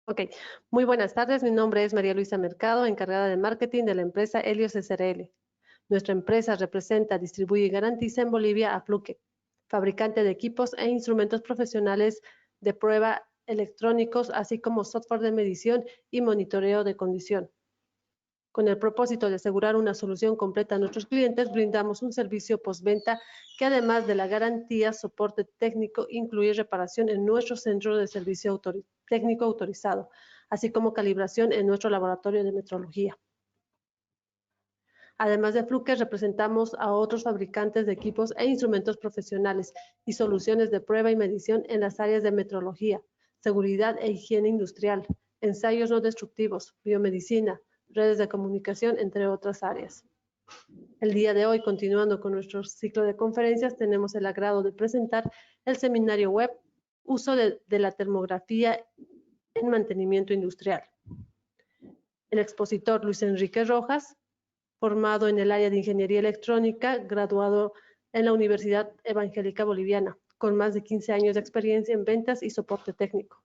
Ok, muy buenas tardes. Mi nombre es María Luisa Mercado, encargada de marketing de la empresa Helios SRL. Nuestra empresa representa, distribuye y garantiza en Bolivia a Fluke, fabricante de equipos e instrumentos profesionales de prueba electrónicos, así como software de medición y monitoreo de condición. Con el propósito de asegurar una solución completa a nuestros clientes, brindamos un servicio postventa que, además de la garantía, soporte técnico, incluye reparación en nuestro centro de servicio técnico autorizado, así como calibración en nuestro laboratorio de metrología. Además de Fluke, representamos a otros fabricantes de equipos e instrumentos profesionales y soluciones de prueba y medición en las áreas de metrología, seguridad e higiene industrial, ensayos no destructivos, biomedicina, redes de comunicación, entre otras áreas. El día de hoy, continuando con nuestro ciclo de conferencias, tenemos el agrado de presentar el seminario web Uso de la termografía en mantenimiento industrial. El expositor Luis Enrique Rojas, formado en el área de Ingeniería Electrónica, graduado en la Universidad Evangélica Boliviana, con más de 15 años de experiencia en ventas y soporte técnico.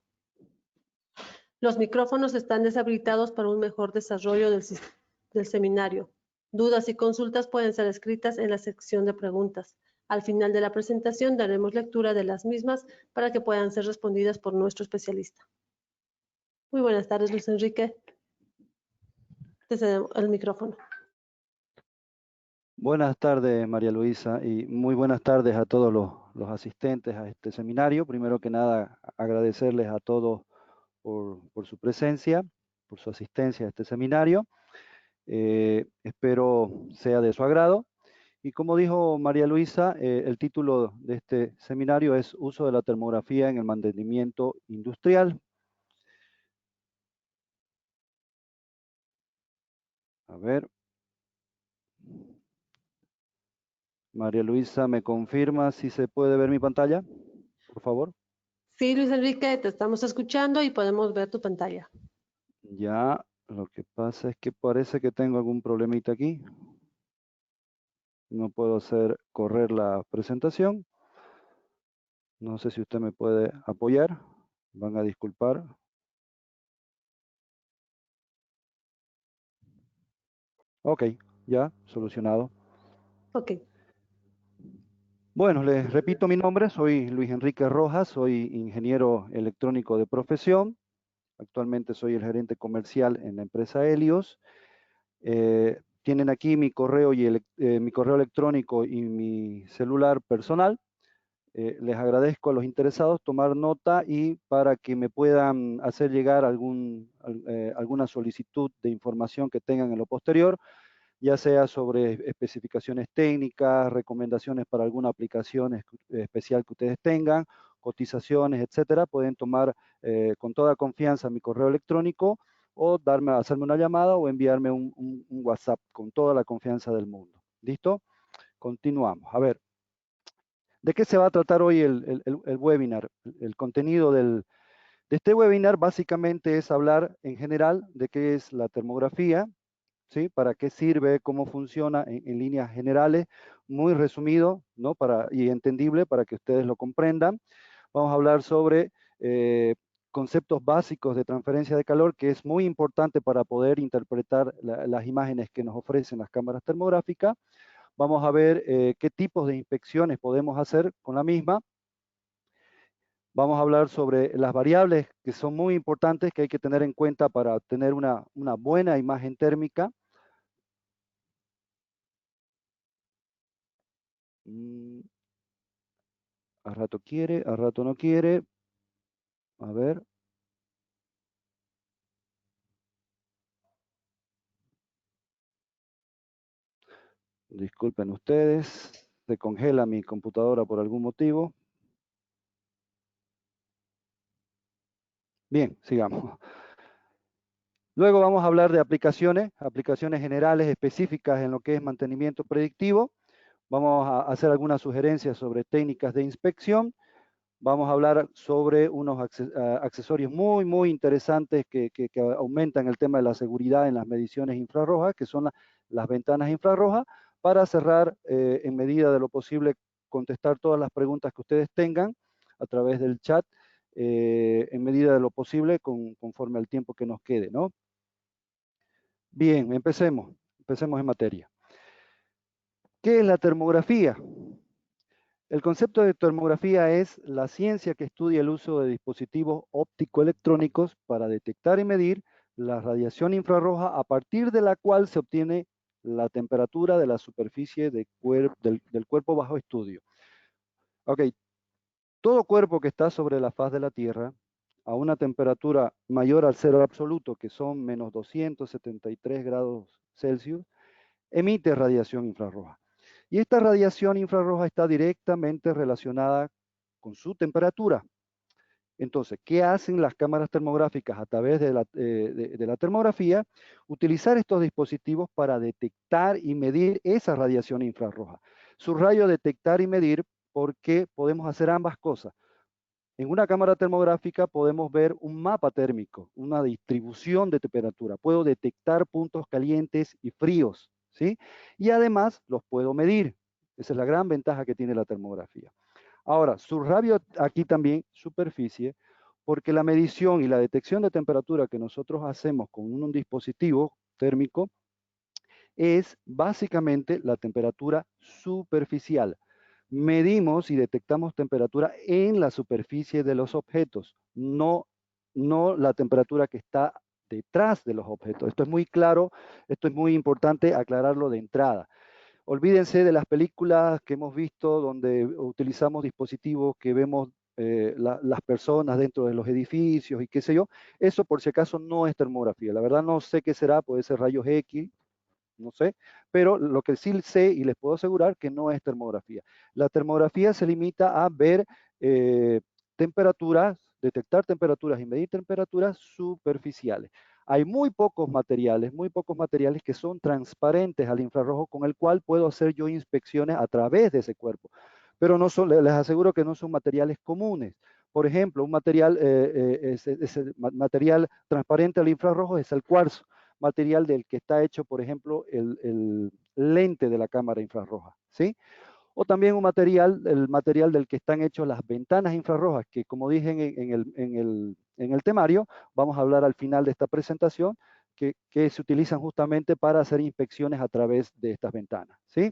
Los micrófonos están deshabilitados para un mejor desarrollo del seminario. Dudas y consultas pueden ser escritas en la sección de preguntas. Al final de la presentación daremos lectura de las mismas para que puedan ser respondidas por nuestro especialista. Muy buenas tardes, Luis Enrique. Te cedo el micrófono. Buenas tardes, María Luisa, y muy buenas tardes a todos los asistentes a este seminario. Primero que nada, agradecerles a todos por su presencia, por su asistencia a este seminario. Espero sea de su agrado. Y como dijo María Luisa, el título de este seminario es Uso de la termografía en el mantenimiento industrial. A ver. María Luisa, ¿me confirma si se puede ver mi pantalla? Por favor. Sí, Luis Enrique, te estamos escuchando y podemos ver tu pantalla. Ya, lo que pasa es que parece que tengo algún problemita aquí. No puedo hacer correr la presentación. No sé si usted me puede apoyar. Van a disculpar. Ok, ya, solucionado. Ok. Bueno, les repito mi nombre. Soy Luis Enrique Rojas. Soy ingeniero electrónico de profesión. Actualmente soy el gerente comercial en la empresa Helios. Tienen aquí mi correo, mi correo electrónico y mi celular personal. Les agradezco a los interesados tomar nota y para que me puedan hacer llegar alguna solicitud de información que tengan en lo posterior, ya sea sobre especificaciones técnicas, recomendaciones para alguna aplicación especial que ustedes tengan, cotizaciones, etcétera, pueden tomar con toda confianza mi correo electrónico o hacerme una llamada o enviarme un WhatsApp con toda la confianza del mundo. ¿Listo? Continuamos. A ver, ¿de qué se va a tratar hoy el webinar? El contenido de este webinar básicamente es hablar en general de qué es la termografía, ¿sí? Para qué sirve, cómo funciona en líneas generales, muy resumido, ¿no? Y entendible para que ustedes lo comprendan. Vamos a hablar sobre conceptos básicos de transferencia de calor, que es muy importante para poder interpretar las imágenes que nos ofrecen las cámaras termográficas. Vamos a ver qué tipos de inspecciones podemos hacer con la misma. Vamos a hablar sobre las variables que son muy importantes que hay que tener en cuenta para obtener una buena imagen térmica. A rato quiere, a rato no quiere. A ver. Disculpen ustedes. Se congela mi computadora por algún motivo. Bien, sigamos. Luego vamos a hablar de aplicaciones generales específicas en lo que es mantenimiento predictivo. Vamos a hacer algunas sugerencias sobre técnicas de inspección. Vamos a hablar sobre unos accesorios muy interesantes que aumentan el tema de la seguridad en las mediciones infrarrojas, que son las ventanas infrarrojas, para cerrar en medida de lo posible, contestar todas las preguntas que ustedes tengan a través del chat en medida de lo posible conforme al tiempo que nos quede, ¿no? Bien, empecemos en materia. ¿Qué es la termografía? El concepto de termografía es la ciencia que estudia el uso de dispositivos óptico-electrónicos para detectar y medir la radiación infrarroja a partir de la cual se obtiene la temperatura de la superficie del cuerpo bajo estudio. Ok, todo cuerpo que está sobre la faz de la Tierra a una temperatura mayor al cero absoluto, que son menos 273 grados Celsius, emite radiación infrarroja. Y esta radiación infrarroja está directamente relacionada con su temperatura. Entonces, ¿qué hacen las cámaras termográficas a través de la termografía? Utilizar estos dispositivos para detectar y medir esa radiación infrarroja. Subrayo detectar y medir porque podemos hacer ambas cosas. En una cámara termográfica podemos ver un mapa térmico, una distribución de temperatura. Puedo detectar puntos calientes y fríos, ¿sí? Y además los puedo medir. Esa es la gran ventaja que tiene la termografía. Ahora, subrayo aquí también superficie, porque la medición y la detección de temperatura que nosotros hacemos con un dispositivo térmico es básicamente la temperatura superficial. Medimos y detectamos temperatura en la superficie de los objetos, no la temperatura que está detrás de los objetos. Esto es muy claro, esto es muy importante aclararlo de entrada. Olvídense de las películas que hemos visto donde utilizamos dispositivos que vemos las personas dentro de los edificios y qué sé yo. Eso por si acaso no es termografía. La verdad no sé qué será, puede ser rayos X, no sé, pero lo que sí sé y les puedo asegurar que no es termografía. La termografía se limita a ver temperaturas, detectar temperaturas y medir temperaturas superficiales. Hay muy pocos materiales que son transparentes al infrarrojo con el cual puedo hacer yo inspecciones a través de ese cuerpo. Pero no son, les aseguro que no son materiales comunes. Por ejemplo, un material, ese material transparente al infrarrojo es el cuarzo, material del que está hecho, por ejemplo, el lente de la cámara infrarroja, ¿sí? O también el material del que están hechos las ventanas infrarrojas, que como dije en el temario, vamos a hablar al final de esta presentación, que se utilizan justamente para hacer inspecciones a través de estas ventanas, ¿sí?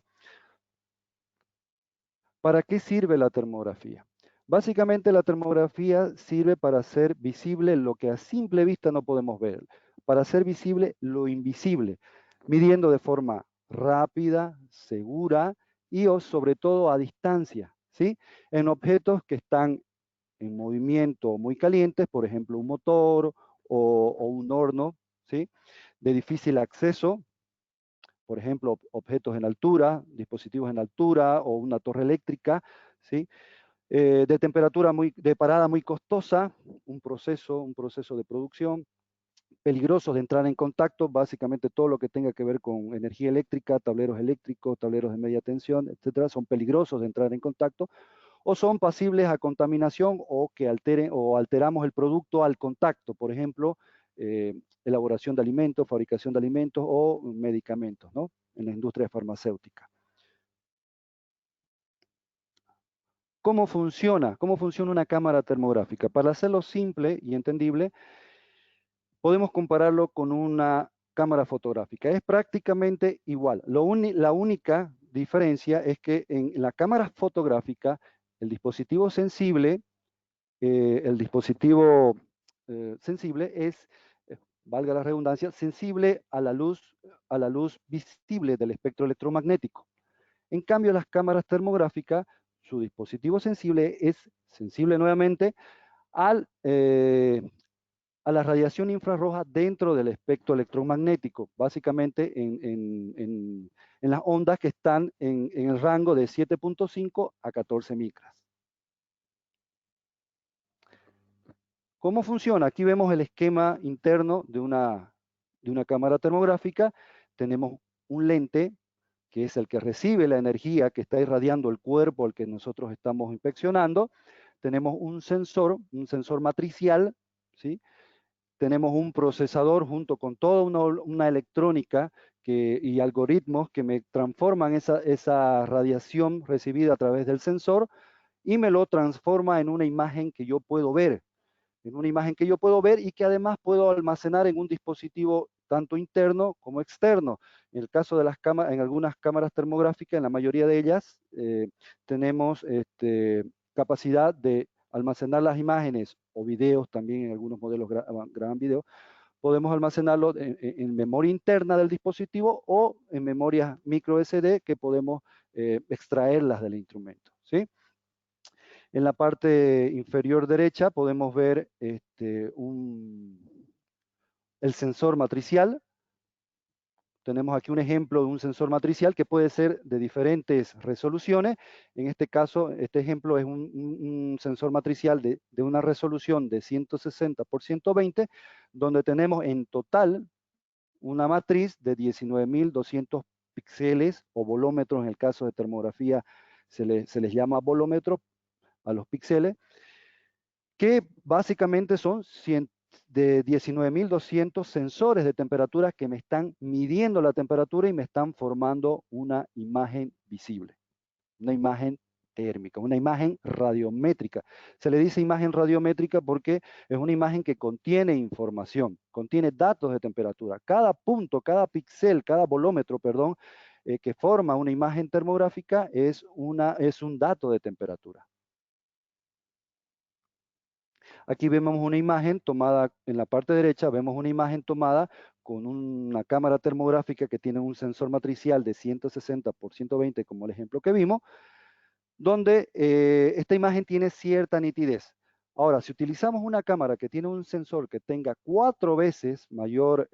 ¿Para qué sirve la termografía? Básicamente la termografía sirve para hacer visible lo que a simple vista no podemos ver, para hacer visible lo invisible, midiendo de forma rápida, segura y sobre todo a distancia, ¿sí? En objetos que están en movimiento muy calientes, por ejemplo un motor o un horno, ¿sí? De difícil acceso, por ejemplo, objetos en altura, dispositivos en altura o una torre eléctrica, ¿sí? De temperatura de parada muy costosa, un proceso de producción, peligrosos de entrar en contacto, básicamente todo lo que tenga que ver con energía eléctrica, tableros eléctricos, tableros de media tensión, etcétera, son peligrosos de entrar en contacto, o son pasibles a contaminación o que alteramos el producto al contacto, por ejemplo, elaboración de alimentos, fabricación de alimentos o medicamentos, ¿no? En la industria farmacéutica. ¿Cómo funciona? ¿Cómo funciona una cámara termográfica? Para hacerlo simple y entendible, podemos compararlo con una cámara fotográfica. Es prácticamente igual. La única diferencia es que en la cámara fotográfica, el dispositivo sensible, es, valga la redundancia, sensible a la luz visible del espectro electromagnético. En cambio, las cámaras termográficas, su dispositivo sensible es sensible nuevamente a la radiación infrarroja dentro del espectro electromagnético, básicamente en las ondas que están en el rango de 7.5 a 14 micras. ¿Cómo funciona? Aquí vemos el esquema interno de una cámara termográfica. Tenemos un lente, que es el que recibe la energía que está irradiando el cuerpo al que nosotros estamos inspeccionando. Tenemos un sensor matricial, ¿sí? Tenemos un procesador junto con toda una electrónica y algoritmos que me transforman esa radiación recibida a través del sensor y me lo transforma en una imagen que yo puedo ver. en una imagen que yo puedo ver y que además puedo almacenar en un dispositivo tanto interno como externo. En el caso de las cámaras, en algunas cámaras termográficas, en la mayoría de ellas, tenemos capacidad de almacenar las imágenes o videos, también en algunos modelos graban video, podemos almacenarlo en memoria interna del dispositivo o en memorias micro SD que podemos extraerlas del instrumento, ¿sí? En la parte inferior derecha podemos ver el sensor matricial. Tenemos aquí un ejemplo de un sensor matricial que puede ser de diferentes resoluciones. En este caso, este ejemplo es un sensor matricial de una resolución de 160 por 120, donde tenemos en total una matriz de 19.200 píxeles o volómetros. En el caso de termografía se les llama volómetro a los píxeles, que básicamente son de 19.200 sensores de temperatura que me están midiendo la temperatura y me están formando una imagen visible, una imagen térmica, una imagen radiométrica. Se le dice imagen radiométrica porque es una imagen que contiene información, contiene datos de temperatura. Cada punto, cada píxel, cada volómetro, perdón, que forma una imagen termográfica es un dato de temperatura. Aquí vemos una imagen tomada en la parte derecha, vemos una imagen tomada con una cámara termográfica que tiene un sensor matricial de 160 por 120, como el ejemplo que vimos, donde esta imagen tiene cierta nitidez. Ahora, si utilizamos una cámara que tiene un sensor que tenga 4 veces mayor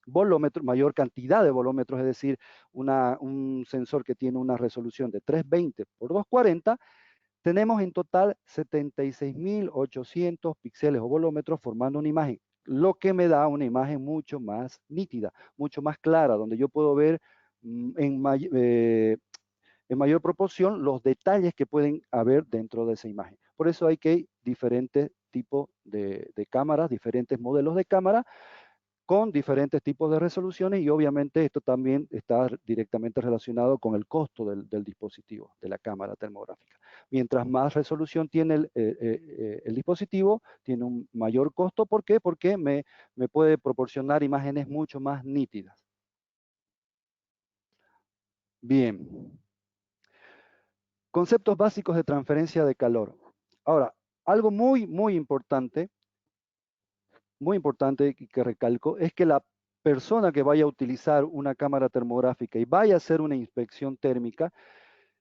volómetro, mayor cantidad de volómetros, es decir, un sensor que tiene una resolución de 320 por 240, tenemos en total 76.800 píxeles o volómetros formando una imagen, lo que me da una imagen mucho más nítida, mucho más clara, donde yo puedo ver en mayor proporción los detalles que pueden haber dentro de esa imagen. Por eso hay que diferentes tipos de cámaras, diferentes modelos de cámara, con diferentes tipos de resoluciones y obviamente esto también está directamente relacionado con el costo del dispositivo, de la cámara termográfica. Mientras más resolución tiene el dispositivo, tiene un mayor costo. ¿Por qué? Porque me puede proporcionar imágenes mucho más nítidas. Bien. Conceptos básicos de transferencia de calor. Ahora, algo muy importante que recalco, es que la persona que vaya a utilizar una cámara termográfica y vaya a hacer una inspección térmica,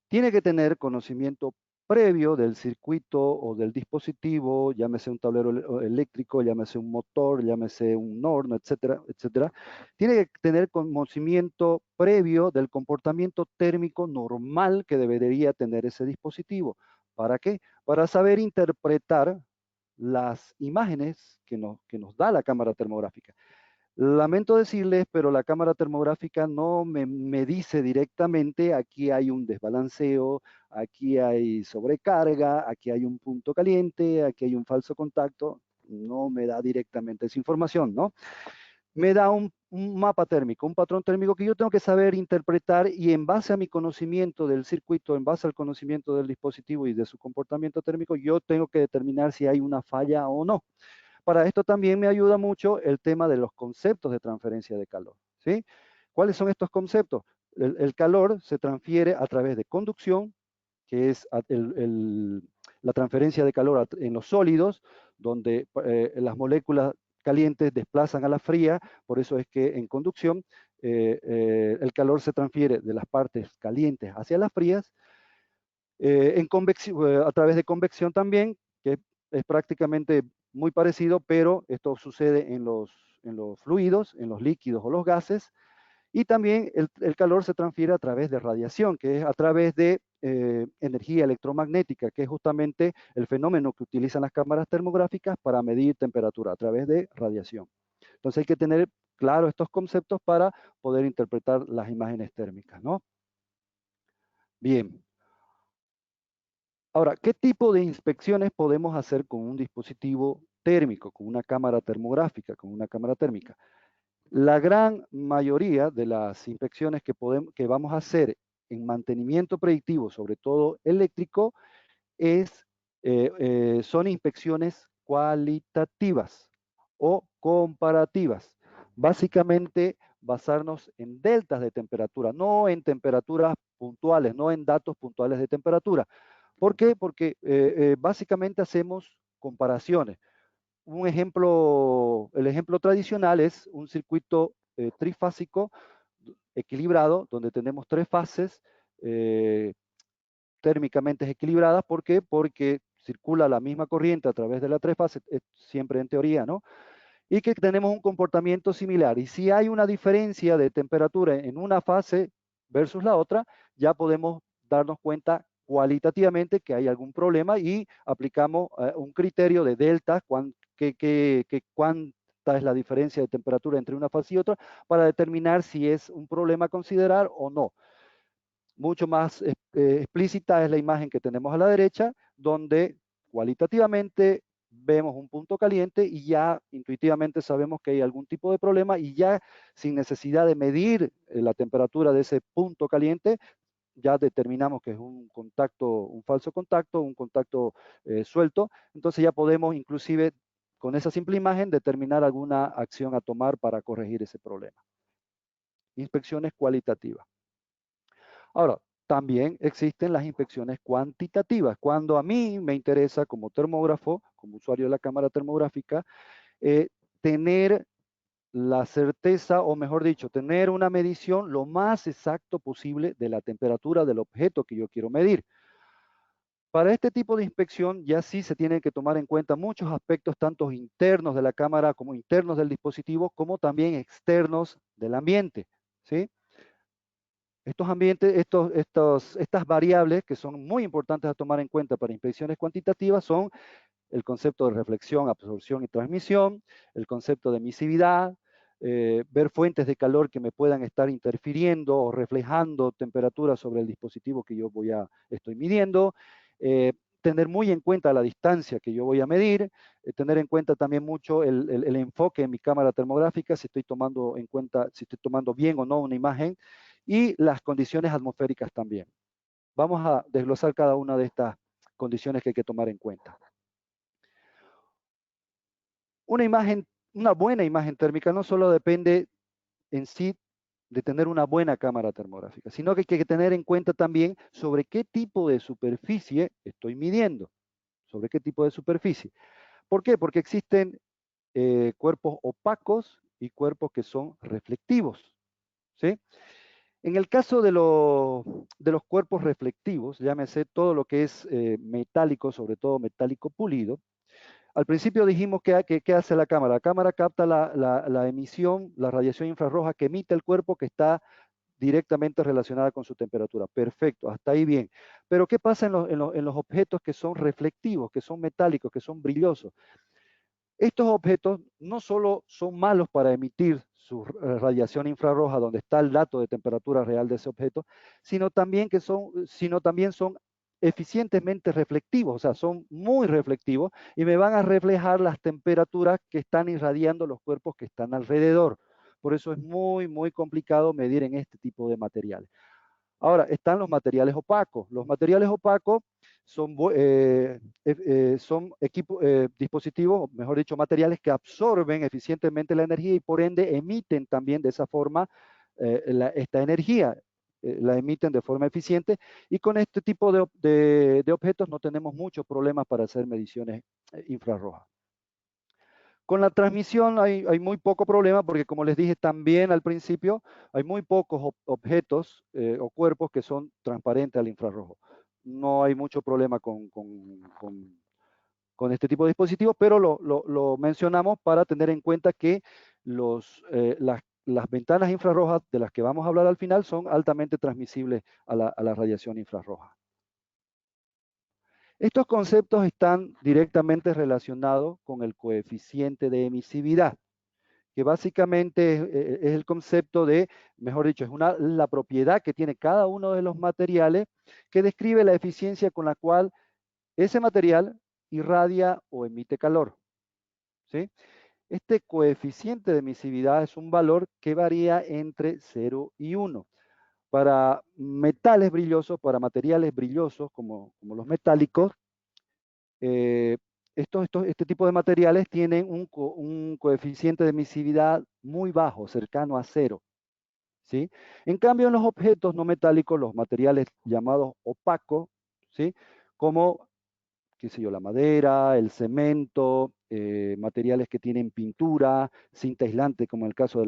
tiene que tener conocimiento previo del circuito o del dispositivo, llámese un tablero eléctrico, llámese un motor, llámese un horno, etcétera, etcétera. Tiene que tener conocimiento previo del comportamiento térmico normal que debería tener ese dispositivo. ¿Para qué? Para saber interpretar las imágenes que nos da la cámara termográfica. Lamento decirles, pero la cámara termográfica no me dice directamente aquí hay un desbalanceo, aquí hay sobrecarga, aquí hay un punto caliente, aquí hay un falso contacto. No me da directamente esa información, ¿no? Me da un mapa térmico, un patrón térmico que yo tengo que saber interpretar y en base a mi conocimiento del circuito, en base al conocimiento del dispositivo y de su comportamiento térmico, yo tengo que determinar si hay una falla o no. Para esto también me ayuda mucho el tema de los conceptos de transferencia de calor, ¿sí? ¿Cuáles son estos conceptos? El calor se transfiere a través de conducción, que es la transferencia de calor en los sólidos, donde las moléculas calientes desplazan a la fría, por eso es que en conducción el calor se transfiere de las partes calientes hacia las frías, a través de convección también, que es prácticamente muy parecido, pero esto sucede en los fluidos, en los líquidos o los gases, y también el calor se transfiere a través de radiación, que es a través de energía electromagnética, que es justamente el fenómeno que utilizan las cámaras termográficas para medir temperatura, a través de radiación. Entonces hay que tener claro estos conceptos para poder interpretar las imágenes térmicas, ¿no? Bien. Ahora, ¿qué tipo de inspecciones podemos hacer con un dispositivo térmico, con una cámara termográfica, con una cámara térmica? La gran mayoría de las inspecciones que vamos a hacer en mantenimiento predictivo, sobre todo eléctrico, es son inspecciones cualitativas o comparativas. Básicamente, basarnos en deltas de temperatura, no en temperaturas puntuales, no en datos puntuales de temperatura. ¿Por qué? Porque básicamente hacemos comparaciones. Un ejemplo, el ejemplo tradicional es un circuito trifásico equilibrado, donde tenemos tres fases térmicamente equilibradas. ¿Por qué? Porque circula la misma corriente a través de las tres fases, siempre en teoría, ¿no? Y que tenemos un comportamiento similar. Y si hay una diferencia de temperatura en una fase versus la otra, ya podemos darnos cuenta cualitativamente que hay algún problema y aplicamos un criterio de delta, cuánta es la diferencia de temperatura entre una fase y otra, para determinar si es un problema a considerar o no. Mucho más explícita es la imagen que tenemos a la derecha, donde cualitativamente vemos un punto caliente y ya intuitivamente sabemos que hay algún tipo de problema, y ya sin necesidad de medir la temperatura de ese punto caliente, ya determinamos que es un contacto, un falso contacto, un contacto suelto. Entonces ya podemos inclusive con esa simple imagen determinar alguna acción a tomar para corregir ese problema. Inspecciones cualitativas. Ahora, también existen las inspecciones cuantitativas. Cuando a mí me interesa como termógrafo, como usuario de la cámara termográfica, tener la certeza, o mejor dicho, tener una medición lo más exacto posible de la temperatura del objeto que yo quiero medir. Para este tipo de inspección ya sí se tienen que tomar en cuenta muchos aspectos, tanto internos de la cámara como internos del dispositivo, como también externos del ambiente, ¿sí? Estos ambientes, estas variables que son muy importantes a tomar en cuenta para inspecciones cuantitativas son el concepto de reflexión, absorción y transmisión, el concepto de emisividad, ver fuentes de calor que me puedan estar interfiriendo o reflejando temperaturas sobre el dispositivo que yo estoy midiendo, tener muy en cuenta la distancia que yo voy a medir, tener en cuenta también mucho el enfoque en mi cámara termográfica, si estoy tomando en cuenta, si estoy tomando bien o no una imagen, y las condiciones atmosféricas también. Vamos a desglosar cada una de estas condiciones que hay que tomar en cuenta. Una buena imagen térmica no solo depende en sí de tener una buena cámara termográfica, sino que hay que tener en cuenta también sobre qué tipo de superficie estoy midiendo. Sobre qué tipo de superficie. ¿Por qué? Porque existen cuerpos opacos y cuerpos que son reflectivos, ¿sí? En el caso de los cuerpos reflectivos, llámese todo lo que es metálico, sobre todo metálico pulido, al principio dijimos ¿qué hace la cámara? La cámara capta la emisión, la radiación infrarroja que emite el cuerpo, que está directamente relacionada con su temperatura. Perfecto, hasta ahí bien. Pero ¿qué pasa en los objetos que son reflectivos, que son metálicos, que son brillosos? Estos objetos no solo son malos para emitir su radiación infrarroja, donde está el dato de temperatura real de ese objeto, sino también son eficientemente reflectivos, o sea, son muy reflectivos y me van a reflejar las temperaturas que están irradiando los cuerpos que están alrededor. Por eso es muy, muy complicado medir en este tipo de materiales. Ahora, están los materiales opacos. Los materiales opacos son, dispositivos, mejor dicho, materiales que absorben eficientemente la energía y por ende emiten también de esa forma esta energía. La emiten de forma eficiente, y con este tipo de objetos no tenemos muchos problemas para hacer mediciones infrarrojas. Con la transmisión hay muy poco problema porque, como les dije también al principio, hay muy pocos objetos o cuerpos que son transparentes al infrarrojo. No hay mucho problema con este tipo de dispositivos, pero lo mencionamos para tener en cuenta que las ventanas infrarrojas de las que vamos a hablar al final son altamente transmisibles a la radiación infrarroja. Estos conceptos están directamente relacionados con el coeficiente de emisividad, que básicamente es el concepto de, mejor dicho, es la propiedad que tiene cada uno de los materiales, que describe la eficiencia con la cual ese material irradia o emite calor, ¿sí? Este coeficiente de emisividad es un valor que varía entre 0 y 1. Para metales brillosos, para materiales brillosos como los metálicos, este tipo de materiales tienen un coeficiente de emisividad muy bajo, cercano a 0. ¿Sí? En cambio, en los objetos no metálicos, los materiales llamados opacos, ¿sí? Como, qué sé yo, la madera, el cemento, materiales que tienen pintura, cinta aislante, como en el caso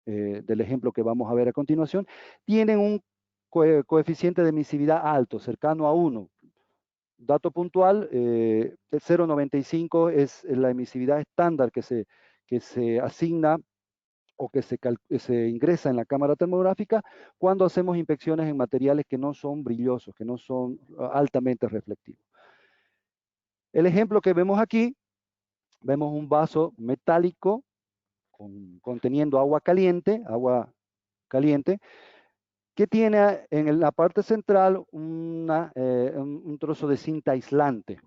del ejemplo que vamos a ver a continuación, tienen un coeficiente de emisividad alto, cercano a 1. Dato puntual, el 0,95 es la emisividad estándar que se asigna o que se ingresa en la cámara termográfica cuando hacemos inspecciones en materiales que no son brillosos, que no son altamente reflectivos. El ejemplo que vemos aquí, vemos un vaso metálico conteniendo agua caliente, que tiene en la parte central un trozo de cinta aislante.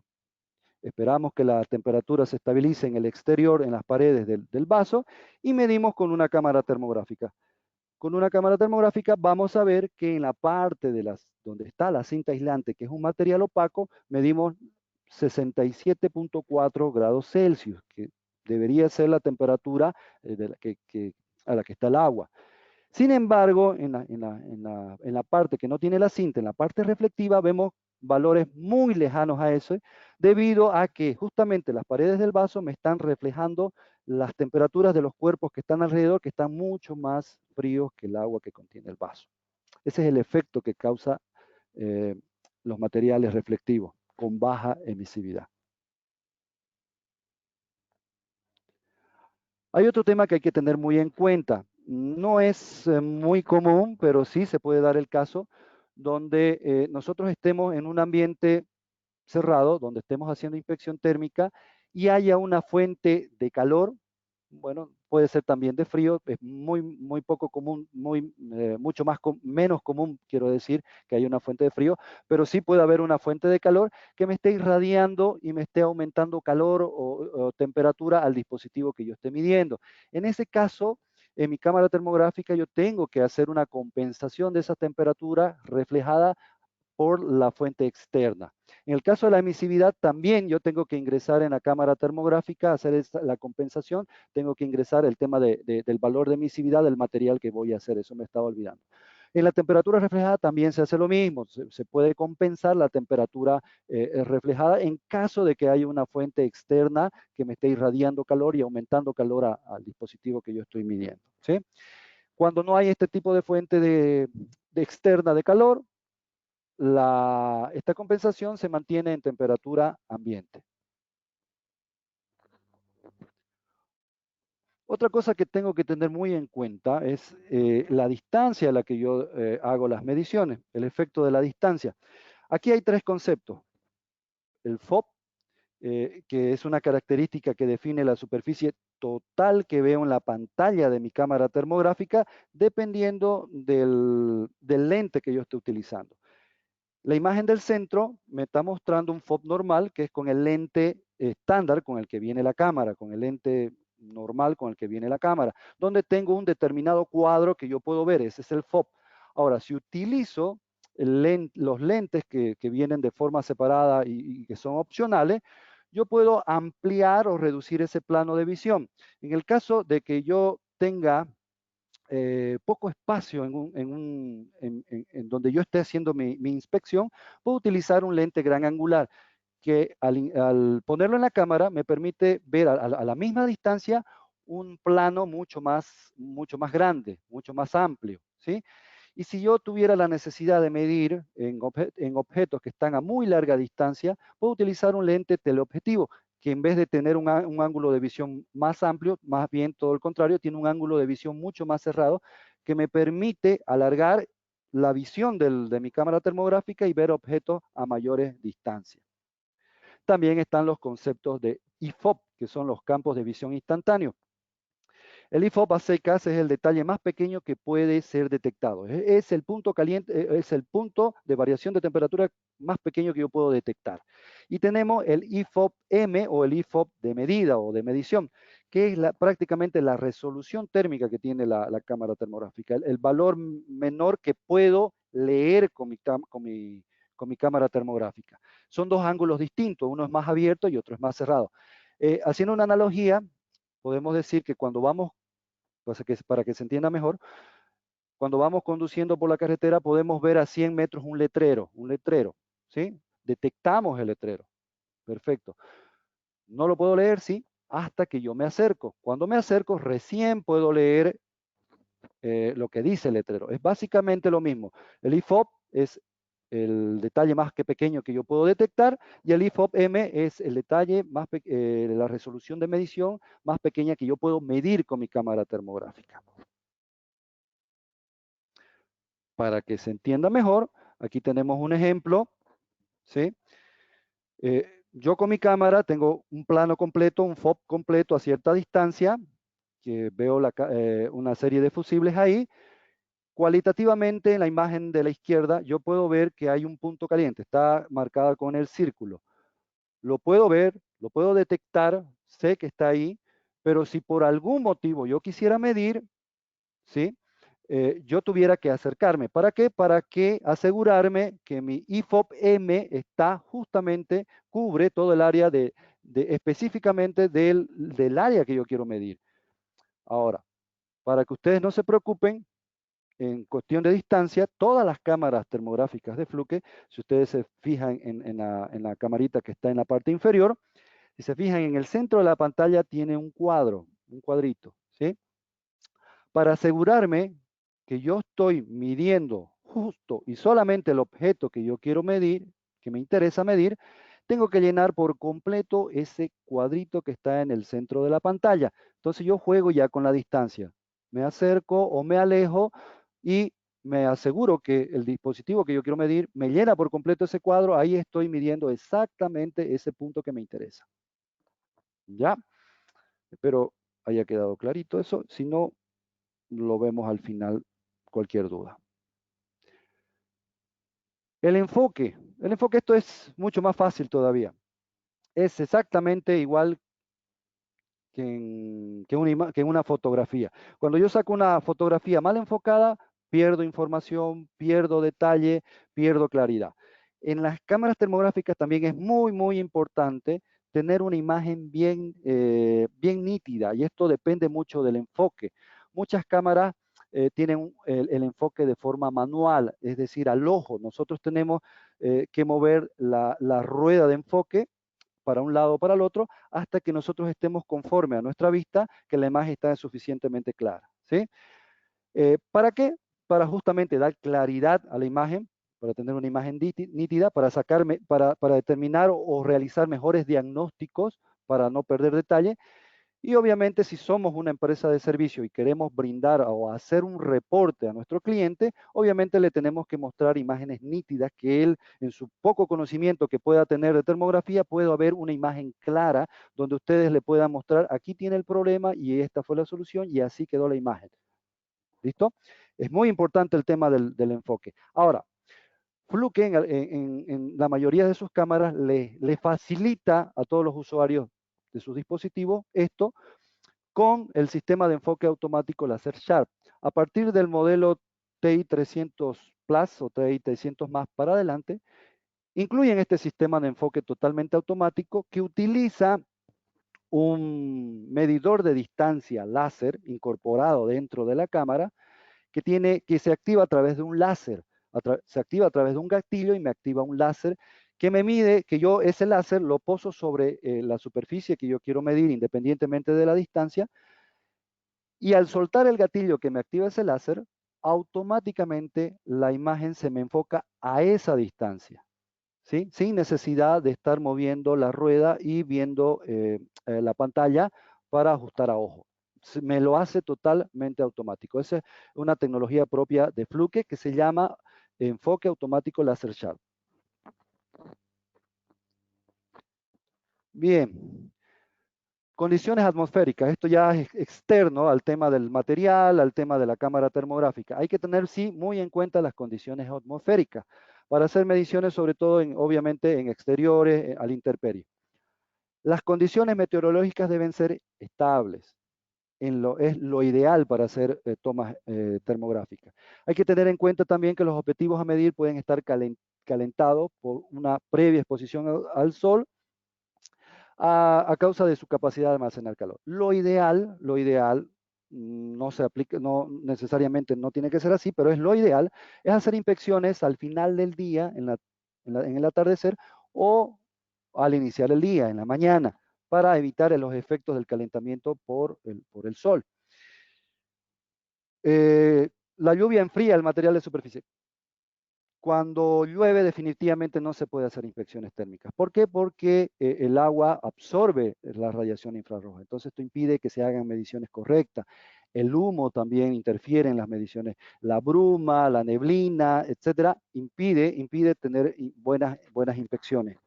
Esperamos que la temperatura se estabilice en el exterior, en las paredes del vaso, y medimos con una cámara termográfica. Con una cámara termográfica vamos a ver que en la parte donde está la cinta aislante, que es un material opaco, medimos 67.4 grados Celsius, que debería ser la temperatura a la que está el agua. Sin embargo, en la parte que no tiene la cinta, en la parte reflectiva, vemos valores muy lejanos a eso, debido a que justamente las paredes del vaso me están reflejando las temperaturas de los cuerpos que están alrededor, que están mucho más fríos que el agua que contiene el vaso. Ese es el efecto que causa los materiales reflectivos con baja emisividad. Hay otro tema que hay que tener muy en cuenta. No es muy común, pero sí se puede dar el caso donde nosotros estemos en un ambiente cerrado, donde estemos haciendo inspección térmica y haya una fuente de calor. Bueno, puede ser también de frío, es muy poco común, mucho menos común, quiero decir, que haya una fuente de frío, pero sí puede haber una fuente de calor que me esté irradiando y me esté aumentando calor o temperatura al dispositivo que yo esté midiendo. En ese caso, en mi cámara termográfica yo tengo que hacer una compensación de esa temperatura reflejada por la fuente externa. En el caso de la emisividad, también yo tengo que ingresar en la cámara termográfica, hacer la compensación, tengo que ingresar el tema del valor de emisividad del material que voy a hacer, eso me estaba olvidando. En la temperatura reflejada también se hace lo mismo, se puede compensar la temperatura reflejada en caso de que haya una fuente externa que me esté irradiando calor y aumentando calor al dispositivo que yo estoy midiendo, ¿sí? Cuando no hay este tipo de fuente externa de calor, esta compensación se mantiene en temperatura ambiente. Otra cosa que tengo que tener muy en cuenta es la distancia a la que yo hago las mediciones, el efecto de la distancia. Aquí hay tres conceptos. El FOB, que es una característica que define la superficie total que veo en la pantalla de mi cámara termográfica, dependiendo del lente que yo esté utilizando. La imagen del centro me está mostrando un FOB normal, que es con el lente estándar con el que viene la cámara, con el lente normal con el que viene la cámara, donde tengo un determinado cuadro que yo puedo ver, ese es el FOB. Ahora, si utilizo los lentes que vienen de forma separada y que son opcionales, yo puedo ampliar o reducir ese plano de visión. En el caso de que yo tenga poco espacio en donde yo esté haciendo mi inspección, puedo utilizar un lente gran angular que al ponerlo en la cámara me permite ver a la misma distancia un plano mucho más grande, mucho más amplio, ¿sí? Y si yo tuviera la necesidad de medir en objetos que están a muy larga distancia, puedo utilizar un lente teleobjetivo, que en vez de tener un ángulo de visión más amplio, más bien todo el contrario, tiene un ángulo de visión mucho más cerrado, que me permite alargar la visión de mi cámara termográfica y ver objetos a mayores distancias. También están los conceptos de IFOP, que son los campos de visión instantáneos. El IFOP a secas es el detalle más pequeño que puede ser detectado. Es el punto caliente, es el punto de variación de temperatura más pequeño que yo puedo detectar. Y tenemos el IFOP-M o el IFOP de medida o de medición, que es prácticamente la resolución térmica que tiene la cámara termográfica, el valor menor que puedo leer con con mi cámara termográfica. Son dos ángulos distintos, uno es más abierto y otro es más cerrado. Haciendo una analogía, podemos decir que cuando vamos, para que se entienda mejor, cuando vamos conduciendo por la carretera podemos ver a 100 metros un letrero, ¿sí? Detectamos el letrero, perfecto. No lo puedo leer, sí, hasta que yo me acerco. Cuando me acerco, recién puedo leer lo que dice el letrero. Es básicamente lo mismo. El IFOP es el detalle más pequeño que yo puedo detectar y el IFOP-M es el detalle más la resolución de medición más pequeña que yo puedo medir con mi cámara termográfica. Para que se entienda mejor, aquí tenemos un ejemplo, ¿sí? Yo con mi cámara tengo un plano completo, un FOP completo a cierta distancia, que veo una serie de fusibles ahí. Cualitativamente, en la imagen de la izquierda, yo puedo ver que hay un punto caliente, está marcada con el círculo. Lo puedo ver, lo puedo detectar, sé que está ahí, pero si por algún motivo yo quisiera medir, ¿sí? Yo tuviera que acercarme. ¿Para qué? Para que asegurarme que mi IFOP-M está justamente, cubre todo el área específicamente del área que yo quiero medir. Ahora, para que ustedes no se preocupen, en cuestión de distancia, todas las cámaras termográficas de Fluke, si ustedes se fijan en la camarita que está en la parte inferior, si se fijan en el centro de la pantalla tiene un cuadrito, ¿sí? Para asegurarme que yo estoy midiendo justo y solamente el objeto que yo quiero medir, que me interesa medir, tengo que llenar por completo ese cuadrito que está en el centro de la pantalla. Entonces yo juego ya con la distancia. Me acerco o me alejo y me aseguro que el dispositivo que yo quiero medir me llena por completo ese cuadro. Ahí estoy midiendo exactamente ese punto que me interesa. ¿Ya? Espero haya quedado clarito eso. Si no, lo vemos al final, cualquier duda. El enfoque esto es mucho más fácil todavía. Es exactamente igual que en una fotografía. Cuando yo saco una fotografía mal enfocada, pierdo información, pierdo detalle, pierdo claridad. En las cámaras termográficas también es muy, muy importante tener una imagen bien nítida, y esto depende mucho del enfoque. Muchas cámaras tienen el enfoque de forma manual, es decir, al ojo. Nosotros tenemos que mover la rueda de enfoque para un lado o para el otro, hasta que nosotros estemos conforme a nuestra vista que la imagen está suficientemente clara, ¿sí? ¿Para qué? Para justamente dar claridad a la imagen, para tener una imagen nítida, para determinar o realizar mejores diagnósticos, para no perder detalle. Y obviamente si somos una empresa de servicio y queremos brindar o hacer un reporte a nuestro cliente, obviamente le tenemos que mostrar imágenes nítidas que él, en su poco conocimiento que pueda tener de termografía, pueda haber una imagen clara donde ustedes le puedan mostrar, aquí tiene el problema y esta fue la solución y así quedó la imagen. ¿Listo? Es muy importante el tema del enfoque. Ahora, Fluke en la mayoría de sus cámaras le facilita a todos los usuarios de sus dispositivos esto con el sistema de enfoque automático Laser Sharp. A partir del modelo TI 300 Plus o TI 300 más para adelante, incluyen este sistema de enfoque totalmente automático que utiliza un medidor de distancia láser incorporado dentro de la cámara que se activa a través de un láser. Se activa a través de un gatillo y me activa un láser que me mide, que yo ese láser lo poso sobre la superficie que yo quiero medir independientemente de la distancia, y al soltar el gatillo que me activa ese láser, automáticamente la imagen se me enfoca a esa distancia, ¿sí? Sin necesidad de estar moviendo la rueda y viendo la pantalla para ajustar a ojo. Me lo hace totalmente automático. Esa es una tecnología propia de Fluke que se llama enfoque automático Laser Sharp. Bien. Condiciones atmosféricas, esto ya es externo al tema del material, al tema de la cámara termográfica. Hay que tener, sí, muy en cuenta las condiciones atmosféricas para hacer mediciones, sobre todo, obviamente, en exteriores, al intemperie. Las condiciones meteorológicas deben ser estables. Es lo ideal para hacer tomas termográficas. Hay que tener en cuenta también que los objetivos a medir pueden estar calentado por una previa exposición al sol a causa de su capacidad de almacenar calor. Lo ideal, no se aplica, no necesariamente no tiene que ser así, pero es lo ideal, es hacer inspecciones al final del día, en el atardecer, o al iniciar el día, en la mañana, para evitar los efectos del calentamiento por el sol. La lluvia enfría el material de superficie. Cuando llueve definitivamente no se puede hacer inspecciones térmicas. ¿Por qué? Porque el agua absorbe la radiación infrarroja. Entonces esto impide que se hagan mediciones correctas. El humo también interfiere en las mediciones. La bruma, la neblina, etcétera, impide tener buenas inspecciones.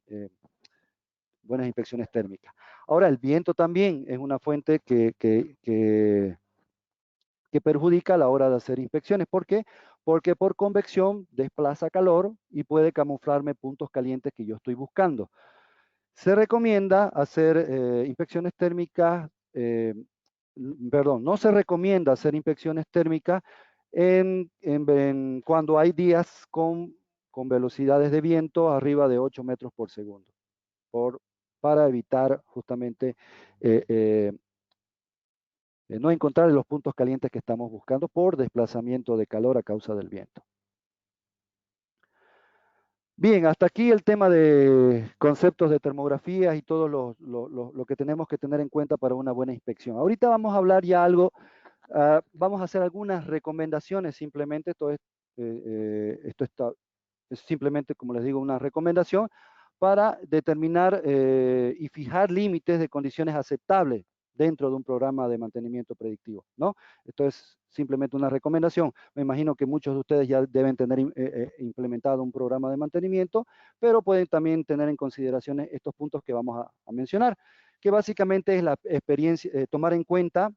Buenas inspecciones térmicas. Ahora, el viento también es una fuente que perjudica a la hora de hacer inspecciones. ¿Por qué? Porque por convección desplaza calor y puede camuflarme puntos calientes que yo estoy buscando. Se recomienda hacer inspecciones térmicas, no se recomienda hacer inspecciones térmicas cuando hay días con velocidades de viento arriba de 8 metros por segundo, para evitar justamente no encontrar los puntos calientes que estamos buscando por desplazamiento de calor a causa del viento. Bien, hasta aquí el tema de conceptos de termografías y todo lo que tenemos que tener en cuenta para una buena inspección. Ahorita vamos a hablar ya algo, vamos a hacer algunas recomendaciones simplemente, esto es simplemente, como les digo, una recomendación para determinar y fijar límites de condiciones aceptables dentro de un programa de mantenimiento predictivo, ¿no? Esto es simplemente una recomendación. Me imagino que muchos de ustedes ya deben tener implementado un programa de mantenimiento, pero pueden también tener en consideración estos puntos que vamos a mencionar, que básicamente es la experiencia, tomar en cuenta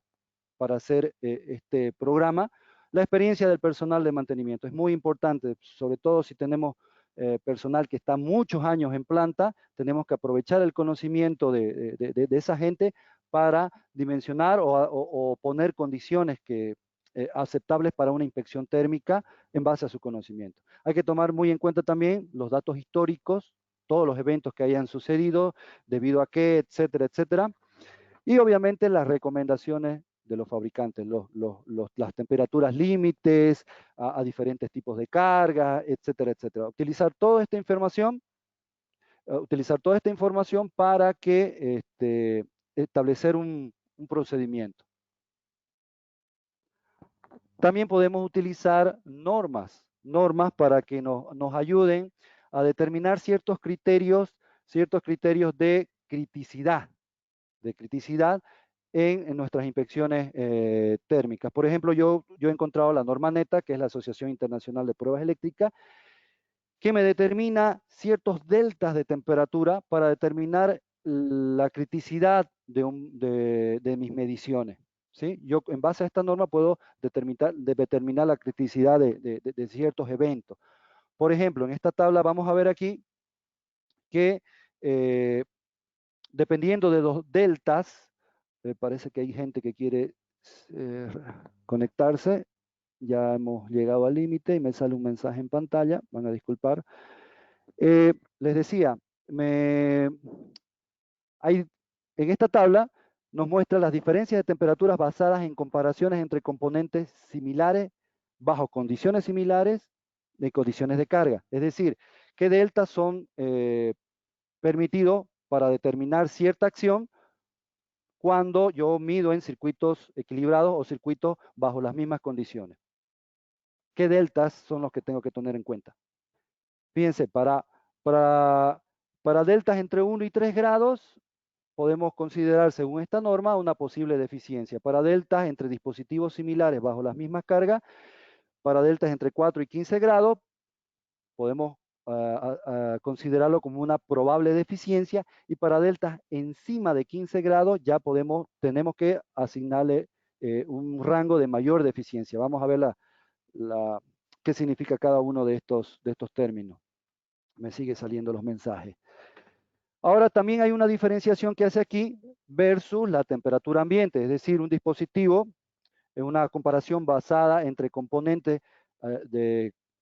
para hacer este programa, la experiencia del personal de mantenimiento. Es muy importante, sobre todo si tenemos personal que está muchos años en planta, tenemos que aprovechar el conocimiento de esa gente para dimensionar o poner condiciones aceptables para una inspección térmica en base a su conocimiento. Hay que tomar muy en cuenta también los datos históricos, todos los eventos que hayan sucedido, debido a qué, etcétera, etcétera. Y obviamente las recomendaciones de los fabricantes, las temperaturas límites a diferentes tipos de carga, etcétera, etcétera. Utilizar toda esta información para que establecer un procedimiento. También podemos utilizar normas para que nos ayuden a determinar ciertos criterios de criticidad en nuestras inspecciones térmicas. Por ejemplo, yo he encontrado la norma NETA, que es la Asociación Internacional de Pruebas Eléctricas, que me determina ciertos deltas de temperatura para determinar la criticidad de mis mediciones. ¿Sí? Yo en base a esta norma puedo determinar la criticidad de ciertos eventos. Por ejemplo, en esta tabla vamos a ver aquí que dependiendo de los deltas, parece que hay gente que quiere conectarse. Ya hemos llegado al límite y me sale un mensaje en pantalla, van a disculpar. Les decía, en esta tabla nos muestra las diferencias de temperaturas basadas en comparaciones entre componentes similares, bajo condiciones similares, de condiciones de carga. Es decir, qué deltas son permitidos para determinar cierta acción cuando yo mido en circuitos equilibrados o circuitos bajo las mismas condiciones. ¿Qué deltas son los que tengo que tener en cuenta? Fíjense, para deltas entre 1 y 3 grados, podemos considerar, según esta norma, una posible deficiencia. Para deltas entre dispositivos similares bajo las mismas cargas, para deltas entre 4 y 15 grados, podemos considerarlo como una probable deficiencia, y para deltas encima de 15 grados ya tenemos que asignarle un rango de mayor deficiencia. Vamos a ver qué significa cada uno de estos términos. Me sigue saliendo los mensajes. Ahora también hay una diferenciación que hace aquí versus la temperatura ambiente, es decir, un dispositivo es una comparación basada entre componentes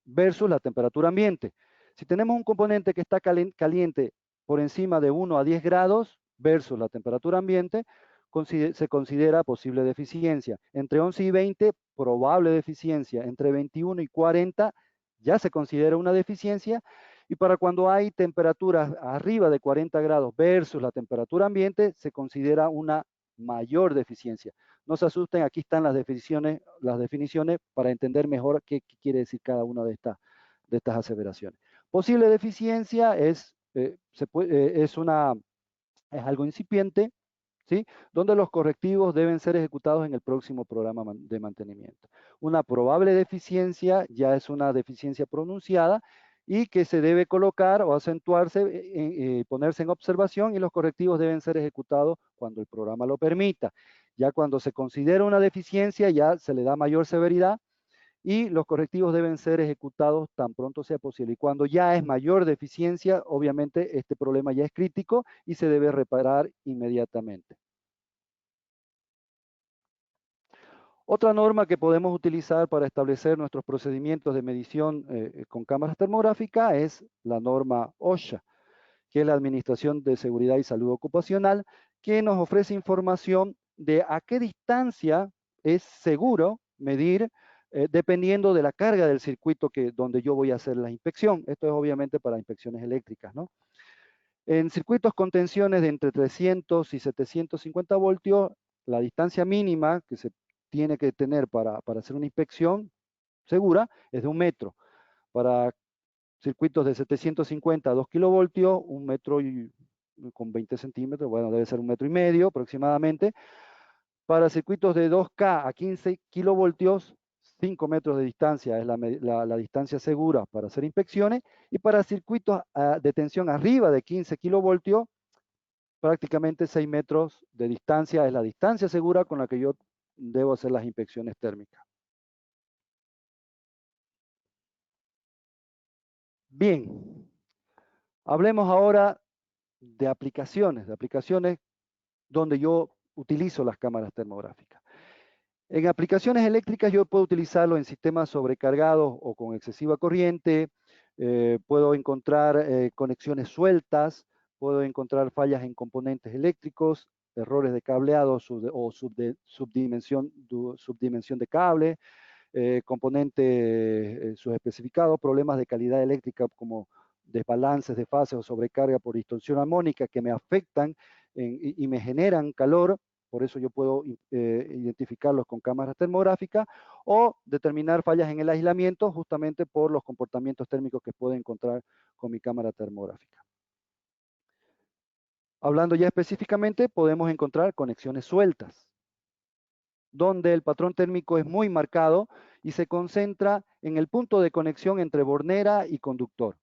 versus la temperatura ambiente. Si tenemos un componente que está caliente por encima de 1 a 10 grados versus la temperatura ambiente, se considera posible deficiencia. Entre 11 y 20, probable deficiencia. Entre 21 y 40, ya se considera una deficiencia. Y para cuando hay temperaturas arriba de 40 grados versus la temperatura ambiente, se considera una mayor deficiencia. No se asusten, aquí están las definiciones para entender mejor qué quiere decir cada una de estas aseveraciones. Posible deficiencia es algo incipiente, ¿sí? Donde los correctivos deben ser ejecutados en el próximo programa de mantenimiento. Una probable deficiencia ya es una deficiencia pronunciada y que se debe colocar o acentuarse, ponerse en observación, y los correctivos deben ser ejecutados cuando el programa lo permita. Ya cuando se considera una deficiencia, ya se le da mayor severidad y los correctivos deben ser ejecutados tan pronto sea posible. Y cuando ya es mayor deficiencia, obviamente este problema ya es crítico y se debe reparar inmediatamente. Otra norma que podemos utilizar para establecer nuestros procedimientos de medición con cámaras termográficas es la norma OSHA, que es la Administración de Seguridad y Salud Ocupacional, que nos ofrece información de a qué distancia es seguro medir dependiendo de la carga del circuito donde yo voy a hacer la inspección. Esto es obviamente para inspecciones eléctricas, ¿no? En circuitos con tensiones de entre 300 y 750 voltios, la distancia mínima que se tiene que tener para hacer una inspección segura es de 1 metro. Para circuitos de 750 a 2 kilovoltios, 1 metro con 20 centímetros, bueno, debe ser 1,5 metros aproximadamente. Para circuitos de 2K a 15 kilovoltios, 5 metros de distancia es la distancia segura para hacer inspecciones. Y para circuitos de tensión arriba de 15 kilovoltios, prácticamente 6 metros de distancia es la distancia segura con la que yo debo hacer las inspecciones térmicas. Bien, hablemos ahora de aplicaciones donde yo utilizo las cámaras termográficas. En aplicaciones eléctricas yo puedo utilizarlo en sistemas sobrecargados o con excesiva corriente, puedo encontrar conexiones sueltas, puedo encontrar fallas en componentes eléctricos, errores de cableado o subdimensión de cable, componentes subespecificados, problemas de calidad eléctrica como desbalances de fase o sobrecarga por distorsión armónica que me afectan y me generan calor. Por eso yo puedo identificarlos con cámaras termográficas, o determinar fallas en el aislamiento justamente por los comportamientos térmicos que puedo encontrar con mi cámara termográfica. Hablando ya específicamente, podemos encontrar conexiones sueltas, donde el patrón térmico es muy marcado y se concentra en el punto de conexión entre bornera y conductor,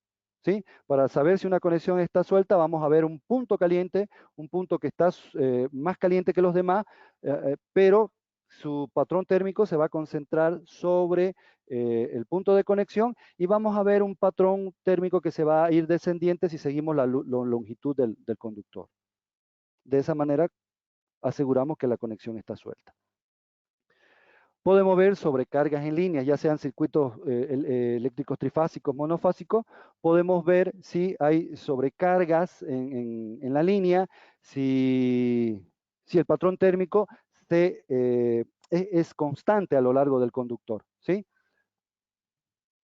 ¿sí? Para saber si una conexión está suelta, vamos a ver un punto caliente, un punto que está más caliente que los demás, pero su patrón térmico se va a concentrar sobre el punto de conexión, y vamos a ver un patrón térmico que se va a ir descendiente si seguimos la longitud del conductor. De esa manera aseguramos que la conexión está suelta. Podemos ver sobrecargas en línea, ya sean circuitos eléctricos trifásicos, monofásicos. Podemos ver si hay sobrecargas en la línea, si el patrón térmico es constante a lo largo del conductor, ¿sí?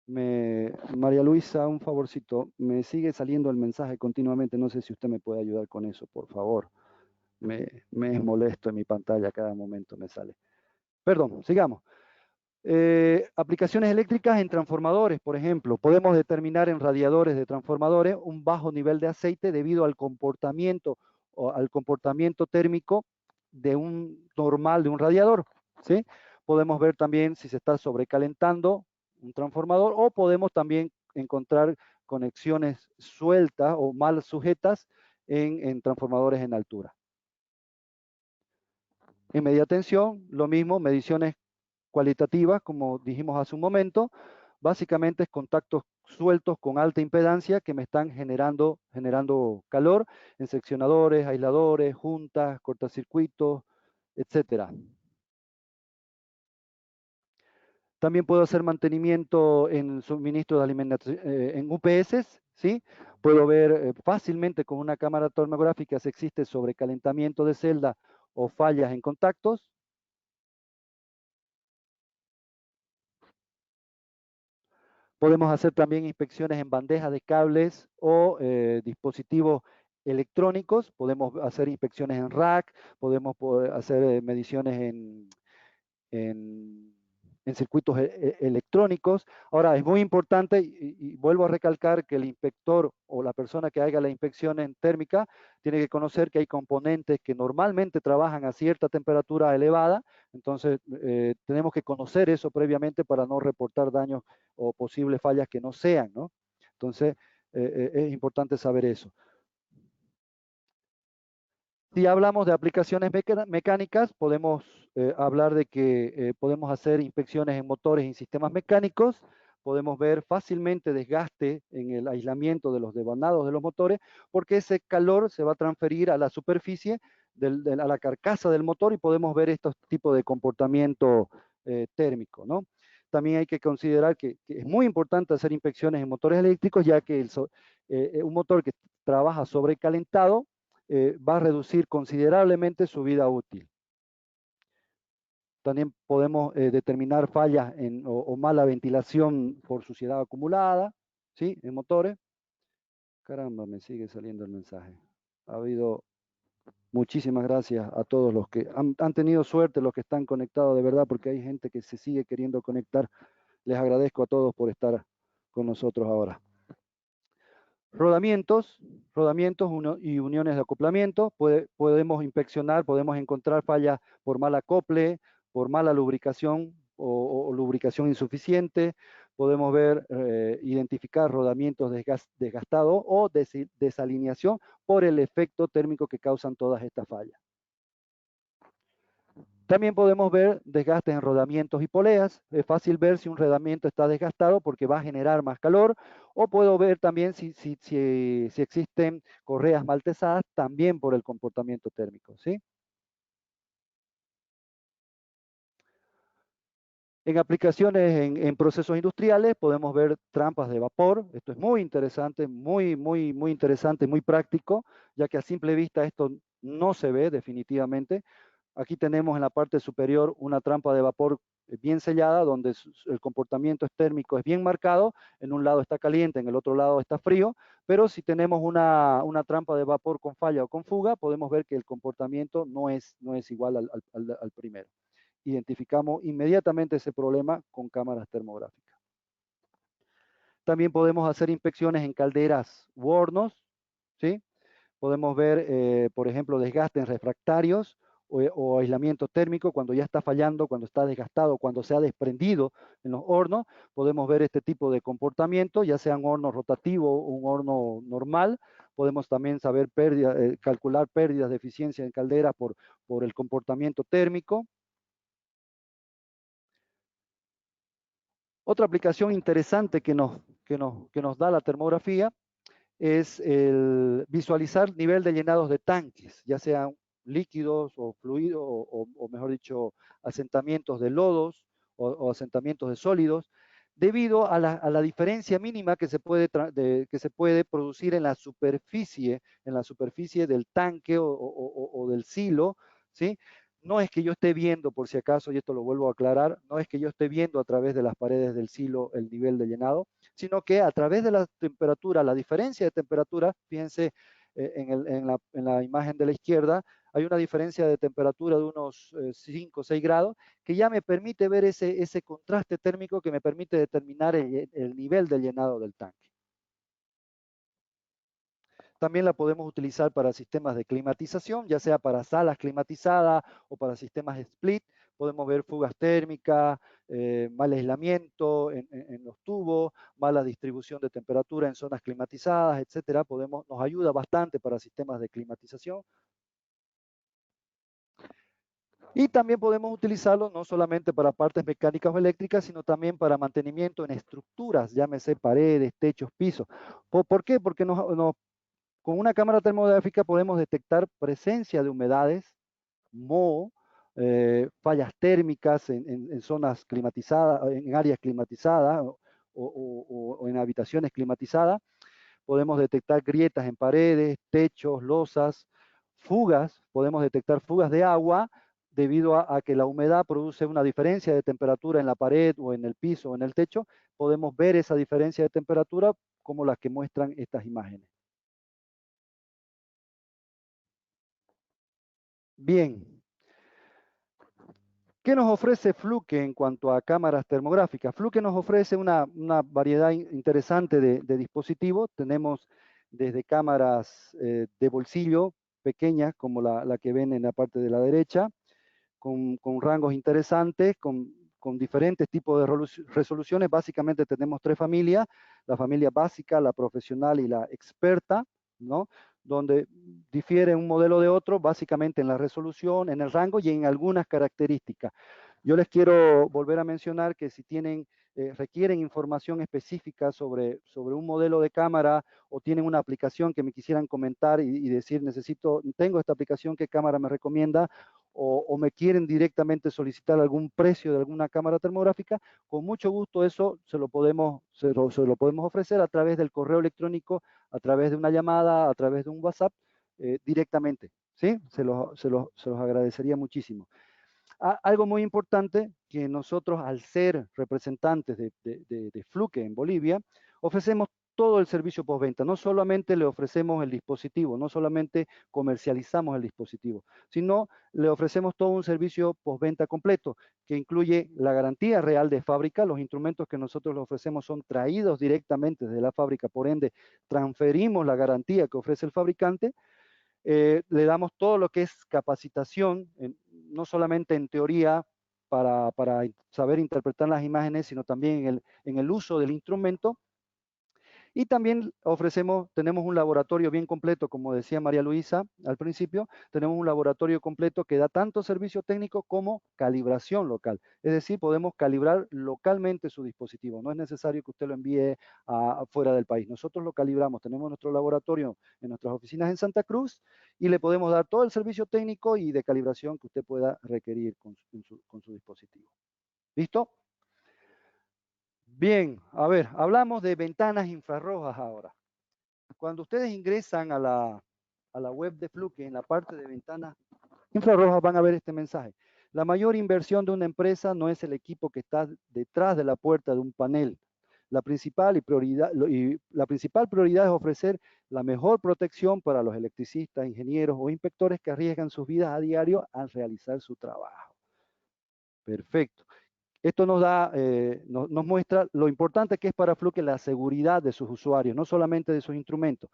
María Luisa, un favorcito, me sigue saliendo el mensaje continuamente, no sé si usted me puede ayudar con eso, por favor. Me es molesto en mi pantalla, a cada momento me sale. Perdón, sigamos. Aplicaciones eléctricas en transformadores, por ejemplo. Podemos determinar en radiadores de transformadores un bajo nivel de aceite debido al comportamiento térmico de un radiador, ¿sí? Podemos ver también si se está sobrecalentando un transformador, o podemos también encontrar conexiones sueltas o mal sujetas en transformadores en altura. En media tensión, lo mismo, mediciones cualitativas, como dijimos hace un momento. Básicamente es contactos sueltos con alta impedancia que me están generando calor en seccionadores, aisladores, juntas, cortocircuitos, etc. También puedo hacer mantenimiento en suministro de alimentación, en UPS, ¿sí? Puedo ver fácilmente con una cámara termográfica si existe sobrecalentamiento de celda o fallas en contactos. Podemos hacer también inspecciones en bandejas de cables o dispositivos electrónicos. Podemos hacer inspecciones en rack, podemos hacer mediciones en, en circuitos electrónicos. Ahora, es muy importante, y vuelvo a recalcar que el inspector o la persona que haga la inspección en térmica tiene que conocer que hay componentes que normalmente trabajan a cierta temperatura elevada, entonces tenemos que conocer eso previamente para no reportar daños o posibles fallas que no sean, ¿no? Entonces, es importante saber eso. Si hablamos de aplicaciones mecánicas, podemos hablar de que podemos hacer inspecciones en motores y sistemas mecánicos, podemos ver fácilmente desgaste en el aislamiento de los devanados de los motores, porque ese calor se va a transferir a la superficie, a la carcasa del motor, y podemos ver estos tipos de comportamiento térmico, ¿no? También hay que considerar que es muy importante hacer inspecciones en motores eléctricos, ya que un motor que trabaja sobrecalentado va a reducir considerablemente su vida útil. También podemos determinar fallas o mala ventilación por suciedad acumulada, ¿sí? En motores. Caramba, me sigue saliendo el mensaje. Ha habido muchísimas gracias a todos los que han tenido suerte, los que están conectados de verdad, porque hay gente que se sigue queriendo conectar. Les agradezco a todos por estar con nosotros ahora. Rodamientos y uniones de acoplamiento. Podemos inspeccionar, podemos encontrar fallas por mal acople, por mala lubricación o lubricación insuficiente. Podemos ver, identificar rodamientos desgastados o desalineación por el efecto térmico que causan todas estas fallas. También podemos ver desgastes en rodamientos y poleas. Es fácil ver si un rodamiento está desgastado porque va a generar más calor, o puedo ver también si existen correas maltesadas también por el comportamiento térmico, ¿sí? En aplicaciones en procesos industriales podemos ver trampas de vapor. Esto es muy interesante, muy interesante, muy práctico, ya que a simple vista esto no se ve definitivamente. Aquí tenemos en la parte superior una trampa de vapor bien sellada, donde el comportamiento térmico es bien marcado. En un lado está caliente, en el otro lado está frío, pero si tenemos una trampa de vapor con falla o con fuga, podemos ver que el comportamiento no es igual al primero. Identificamos inmediatamente ese problema con cámaras termográficas. También podemos hacer inspecciones en calderas u hornos, ¿sí? Podemos ver, por ejemplo, desgastes refractarios o aislamiento térmico cuando ya está fallando, cuando está desgastado, cuando se ha desprendido en los hornos. Podemos ver este tipo de comportamiento, ya sea un horno rotativo o un horno normal. Podemos también saber calcular pérdidas de eficiencia en caldera por el comportamiento térmico. Otra aplicación interesante que nos da la termografía es el visualizar nivel de llenados de tanques, ya sean líquidos o fluidos, o mejor dicho, asentamientos de lodos o asentamientos de sólidos, debido a la diferencia mínima que se puede producir en la superficie del tanque o del silo, ¿sí? No es que yo esté viendo, por si acaso, y esto lo vuelvo a aclarar, no es que yo esté viendo a través de las paredes del silo el nivel de llenado, sino que a través de la temperatura, la diferencia de temperatura, fíjense en la imagen de la izquierda, hay una diferencia de temperatura de unos 5 o 6 grados, que ya me permite ver ese contraste térmico que me permite determinar el nivel de llenado del tanque. También la podemos utilizar para sistemas de climatización, ya sea para salas climatizadas o para sistemas split. Podemos ver fugas térmicas, mal aislamiento en los tubos, mala distribución de temperatura en zonas climatizadas, etcétera. Nos ayuda bastante para sistemas de climatización. Y también podemos utilizarlo no solamente para partes mecánicas o eléctricas, sino también para mantenimiento en estructuras, llámese paredes, techos, pisos. ¿Por qué? Porque con una cámara termográfica podemos detectar presencia de humedades, moho, fallas térmicas en zonas climatizadas, en áreas climatizadas o en habitaciones climatizadas. podemos detectar grietas en paredes, techos, losas, fugas, podemos detectar fugas de agua debido a que la humedad produce una diferencia de temperatura en la pared o en el piso o en el techo. Podemos ver esa diferencia de temperatura como las que muestran estas imágenes. Bien. ¿Qué nos ofrece Fluke en cuanto a cámaras termográficas? Fluke nos ofrece una variedad interesante de dispositivos. Tenemos desde cámaras de bolsillo pequeñas, como la que ven en la parte de la derecha, con rangos interesantes, con diferentes tipos de resoluciones. Básicamente tenemos tres familias: la familia básica, la profesional y la experta, ¿no? Donde difiere un modelo de otro, básicamente en la resolución, en el rango y en algunas características. Yo les quiero volver a mencionar que si requieren información específica sobre un modelo de cámara o tienen una aplicación que me quisieran comentar y decir, tengo esta aplicación, ¿qué cámara me recomienda? O me quieren directamente solicitar algún precio de alguna cámara termográfica, con mucho gusto eso se lo podemos ofrecer a través del correo electrónico, a través de una llamada, a través de un WhatsApp, directamente, ¿sí? Se los agradecería muchísimo. Algo muy importante, que nosotros, al ser representantes de Fluke en Bolivia, ofrecemos todo el servicio postventa. No solamente le ofrecemos el dispositivo, no solamente comercializamos el dispositivo, sino le ofrecemos todo un servicio postventa completo, que incluye la garantía real de fábrica. Los instrumentos que nosotros le ofrecemos son traídos directamente desde la fábrica, por ende, transferimos la garantía que ofrece el fabricante. Le damos todo lo que es capacitación, no solamente en teoría para saber interpretar las imágenes, sino también en el uso del instrumento. Y también tenemos un laboratorio bien completo, como decía María Luisa al principio, tenemos un laboratorio completo que da tanto servicio técnico como calibración local. Es decir, podemos calibrar localmente su dispositivo. No es necesario que usted lo envíe fuera del país. Nosotros lo calibramos. Tenemos nuestro laboratorio en nuestras oficinas en Santa Cruz y le podemos dar todo el servicio técnico y de calibración que usted pueda requerir con su dispositivo. ¿Listo? Bien, a ver, hablamos de ventanas infrarrojas ahora. Cuando ustedes ingresan a la web de Fluke, en la parte de ventanas infrarrojas van a ver este mensaje. La mayor inversión de una empresa no es el equipo que está detrás de la puerta de un panel. La principal prioridad es ofrecer la mejor protección para los electricistas, ingenieros o inspectores que arriesgan sus vidas a diario al realizar su trabajo. Perfecto. Esto nos muestra lo importante que es para Fluke la seguridad de sus usuarios, no solamente de sus instrumentos.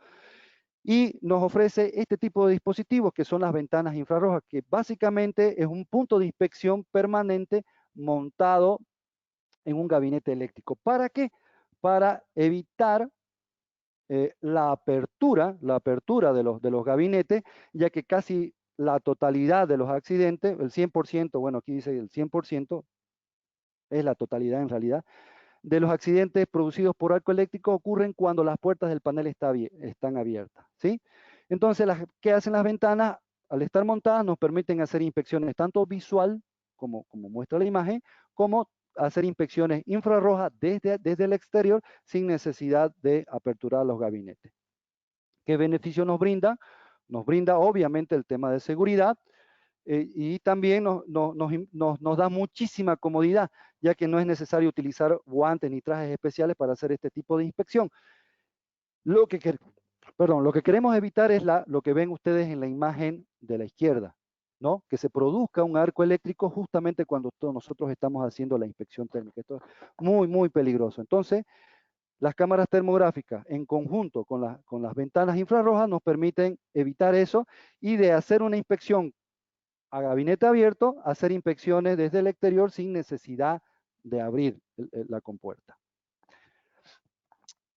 Y nos ofrece este tipo de dispositivos que son las ventanas infrarrojas, que básicamente es un punto de inspección permanente montado en un gabinete eléctrico. ¿Para qué? Para evitar la apertura de los gabinetes, ya que casi la totalidad de los accidentes, el 100%, bueno, aquí dice el 100%, es la totalidad en realidad, de los accidentes producidos por arco eléctrico ocurren cuando las puertas del panel están abiertas, ¿sí? Entonces, ¿qué hacen las ventanas? Al estar montadas nos permiten hacer inspecciones tanto visual, como muestra la imagen, como hacer inspecciones infrarrojas desde el exterior sin necesidad de aperturar los gabinetes. ¿Qué beneficio nos brinda? Nos brinda obviamente el tema de seguridad, y también nos da muchísima comodidad, ya que no es necesario utilizar guantes ni trajes especiales para hacer este tipo de inspección. Lo que queremos evitar es lo que ven ustedes en la imagen de la izquierda, ¿no? Que se produzca un arco eléctrico justamente cuando nosotros estamos haciendo la inspección técnica. Esto es muy, muy peligroso. Entonces, las cámaras termográficas en conjunto con las ventanas infrarrojas nos permiten evitar eso y de hacer una inspección a gabinete abierto, hacer inspecciones desde el exterior sin necesidad de abrir la compuerta.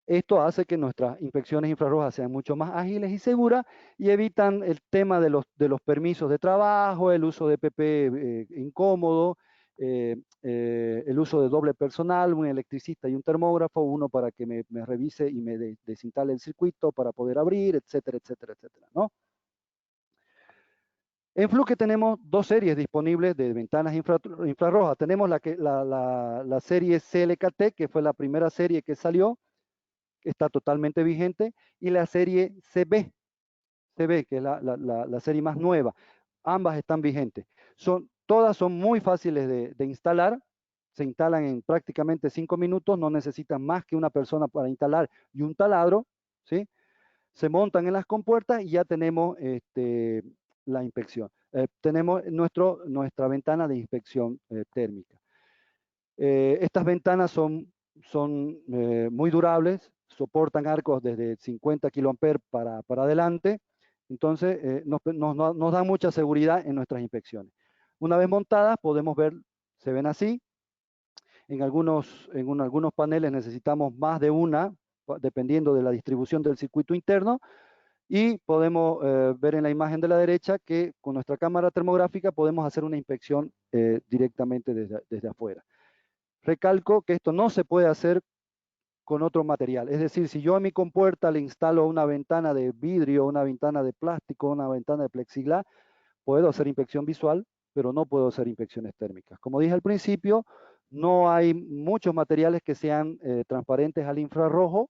Esto hace que nuestras inspecciones infrarrojas sean mucho más ágiles y seguras y evitan el tema de los permisos de trabajo, el uso de PP incómodo, el uso de doble personal, un electricista y un termógrafo, uno para que me revise y me desinstale el circuito para poder abrir, etcétera, etcétera, etcétera, ¿no? En Fluke tenemos dos series disponibles de ventanas infrarrojas. Tenemos la serie CLKT, que fue la primera serie que salió, está totalmente vigente, y la serie CB, que es la serie más nueva. Ambas están vigentes. Todas son muy fáciles de instalar, se instalan en prácticamente 5 minutos, no necesitan más que una persona para instalar y un taladro, ¿sí? Se montan en las compuertas y ya tenemos la inspección. Tenemos nuestra ventana de inspección térmica. Estas ventanas son muy durables, soportan arcos desde 50 kA para adelante, entonces nos dan mucha seguridad en nuestras inspecciones. Una vez montadas podemos ver, se ven así. En algunos paneles necesitamos más de una, dependiendo de la distribución del circuito interno, y podemos ver en la imagen de la derecha que con nuestra cámara termográfica podemos hacer una inspección directamente desde afuera. Recalco que esto no se puede hacer con otro material. Es decir, si yo a mi compuerta le instalo una ventana de vidrio, una ventana de plástico, una ventana de plexiglas, puedo hacer inspección visual, pero no puedo hacer inspecciones térmicas. Como dije al principio, no hay muchos materiales que sean transparentes al infrarrojo,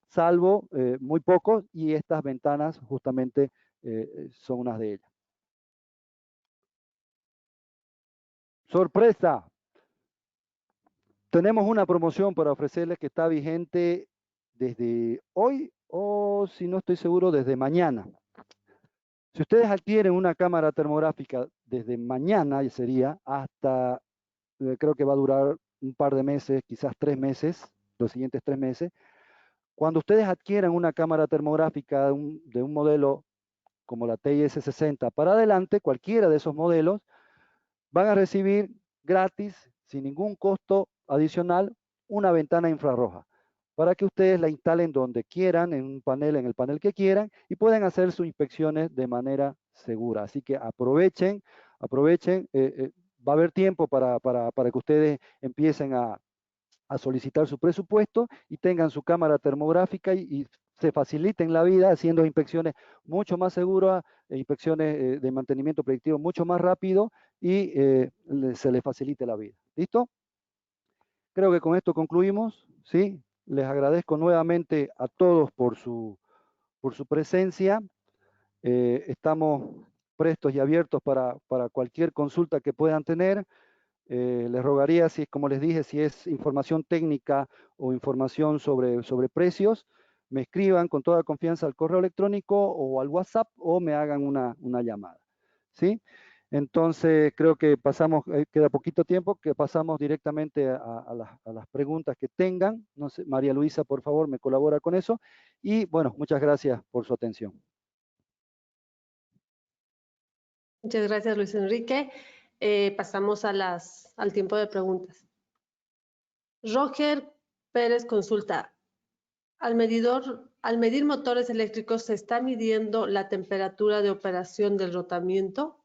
salvo muy pocos, y estas ventanas justamente son unas de ellas. ¡Sorpresa! Tenemos una promoción para ofrecerles que está vigente desde hoy o, si no estoy seguro, desde mañana. Si ustedes adquieren una cámara termográfica desde mañana, y sería hasta, creo que va a durar un par de meses, quizás 3 meses, los siguientes 3 meses. Cuando ustedes adquieran una cámara termográfica de un modelo como la TIS-60 para adelante, cualquiera de esos modelos, van a recibir gratis, sin ningún costo adicional, una ventana infrarroja para que ustedes la instalen donde quieran, en un panel, en el panel que quieran, y puedan hacer sus inspecciones de manera segura. Así que aprovechen, va a haber tiempo para que ustedes empiecen a solicitar su presupuesto y tengan su cámara termográfica y se faciliten la vida haciendo inspecciones mucho más seguras, inspecciones de mantenimiento predictivo mucho más rápido, y se les facilite la vida. ¿Listo? Creo que con esto concluimos, ¿sí? Les agradezco nuevamente a todos por su presencia. Estamos prestos y abiertos para cualquier consulta que puedan tener. Les rogaría, si, como les dije, si es información técnica o información sobre precios, me escriban con toda confianza al correo electrónico o al WhatsApp, o me hagan una llamada, ¿sí? Entonces, creo que pasamos, queda poquito tiempo, que pasamos directamente a las preguntas que tengan. No sé, María Luisa, por favor, me colabora con eso. Y bueno, muchas gracias por su atención. Muchas gracias, Luis Enrique. Pasamos al tiempo de preguntas. Roger Pérez consulta. Al medir motores eléctricos, ¿se está midiendo la temperatura de operación del rotamiento,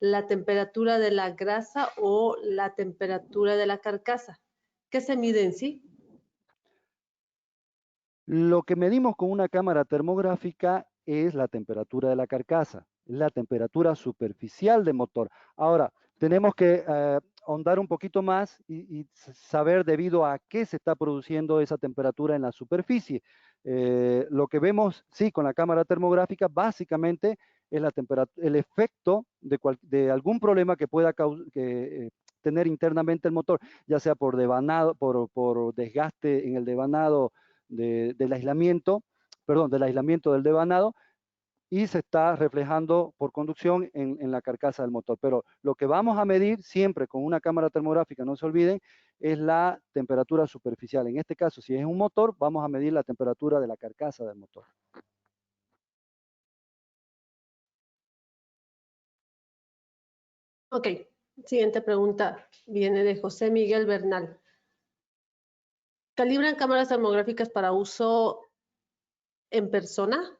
la temperatura de la grasa o la temperatura de la carcasa? ¿Qué se mide en sí? Lo que medimos con una cámara termográfica es la temperatura de la carcasa, la temperatura superficial del motor. Ahora, tenemos que ahondar un poquito más y saber debido a qué se está produciendo esa temperatura en la superficie. Lo que vemos, sí, con la cámara termográfica, básicamente es el efecto de algún problema que pueda tener internamente el motor, ya sea por devanado, por desgaste en el devanado del aislamiento, del aislamiento del devanado, y se está reflejando por conducción en la carcasa del motor. Pero lo que vamos a medir siempre con una cámara termográfica, no se olviden, es la temperatura superficial. En este caso, si es un motor, vamos a medir la temperatura de la carcasa del motor. Ok, siguiente pregunta viene de José Miguel Bernal. ¿Calibran cámaras termográficas para uso en persona?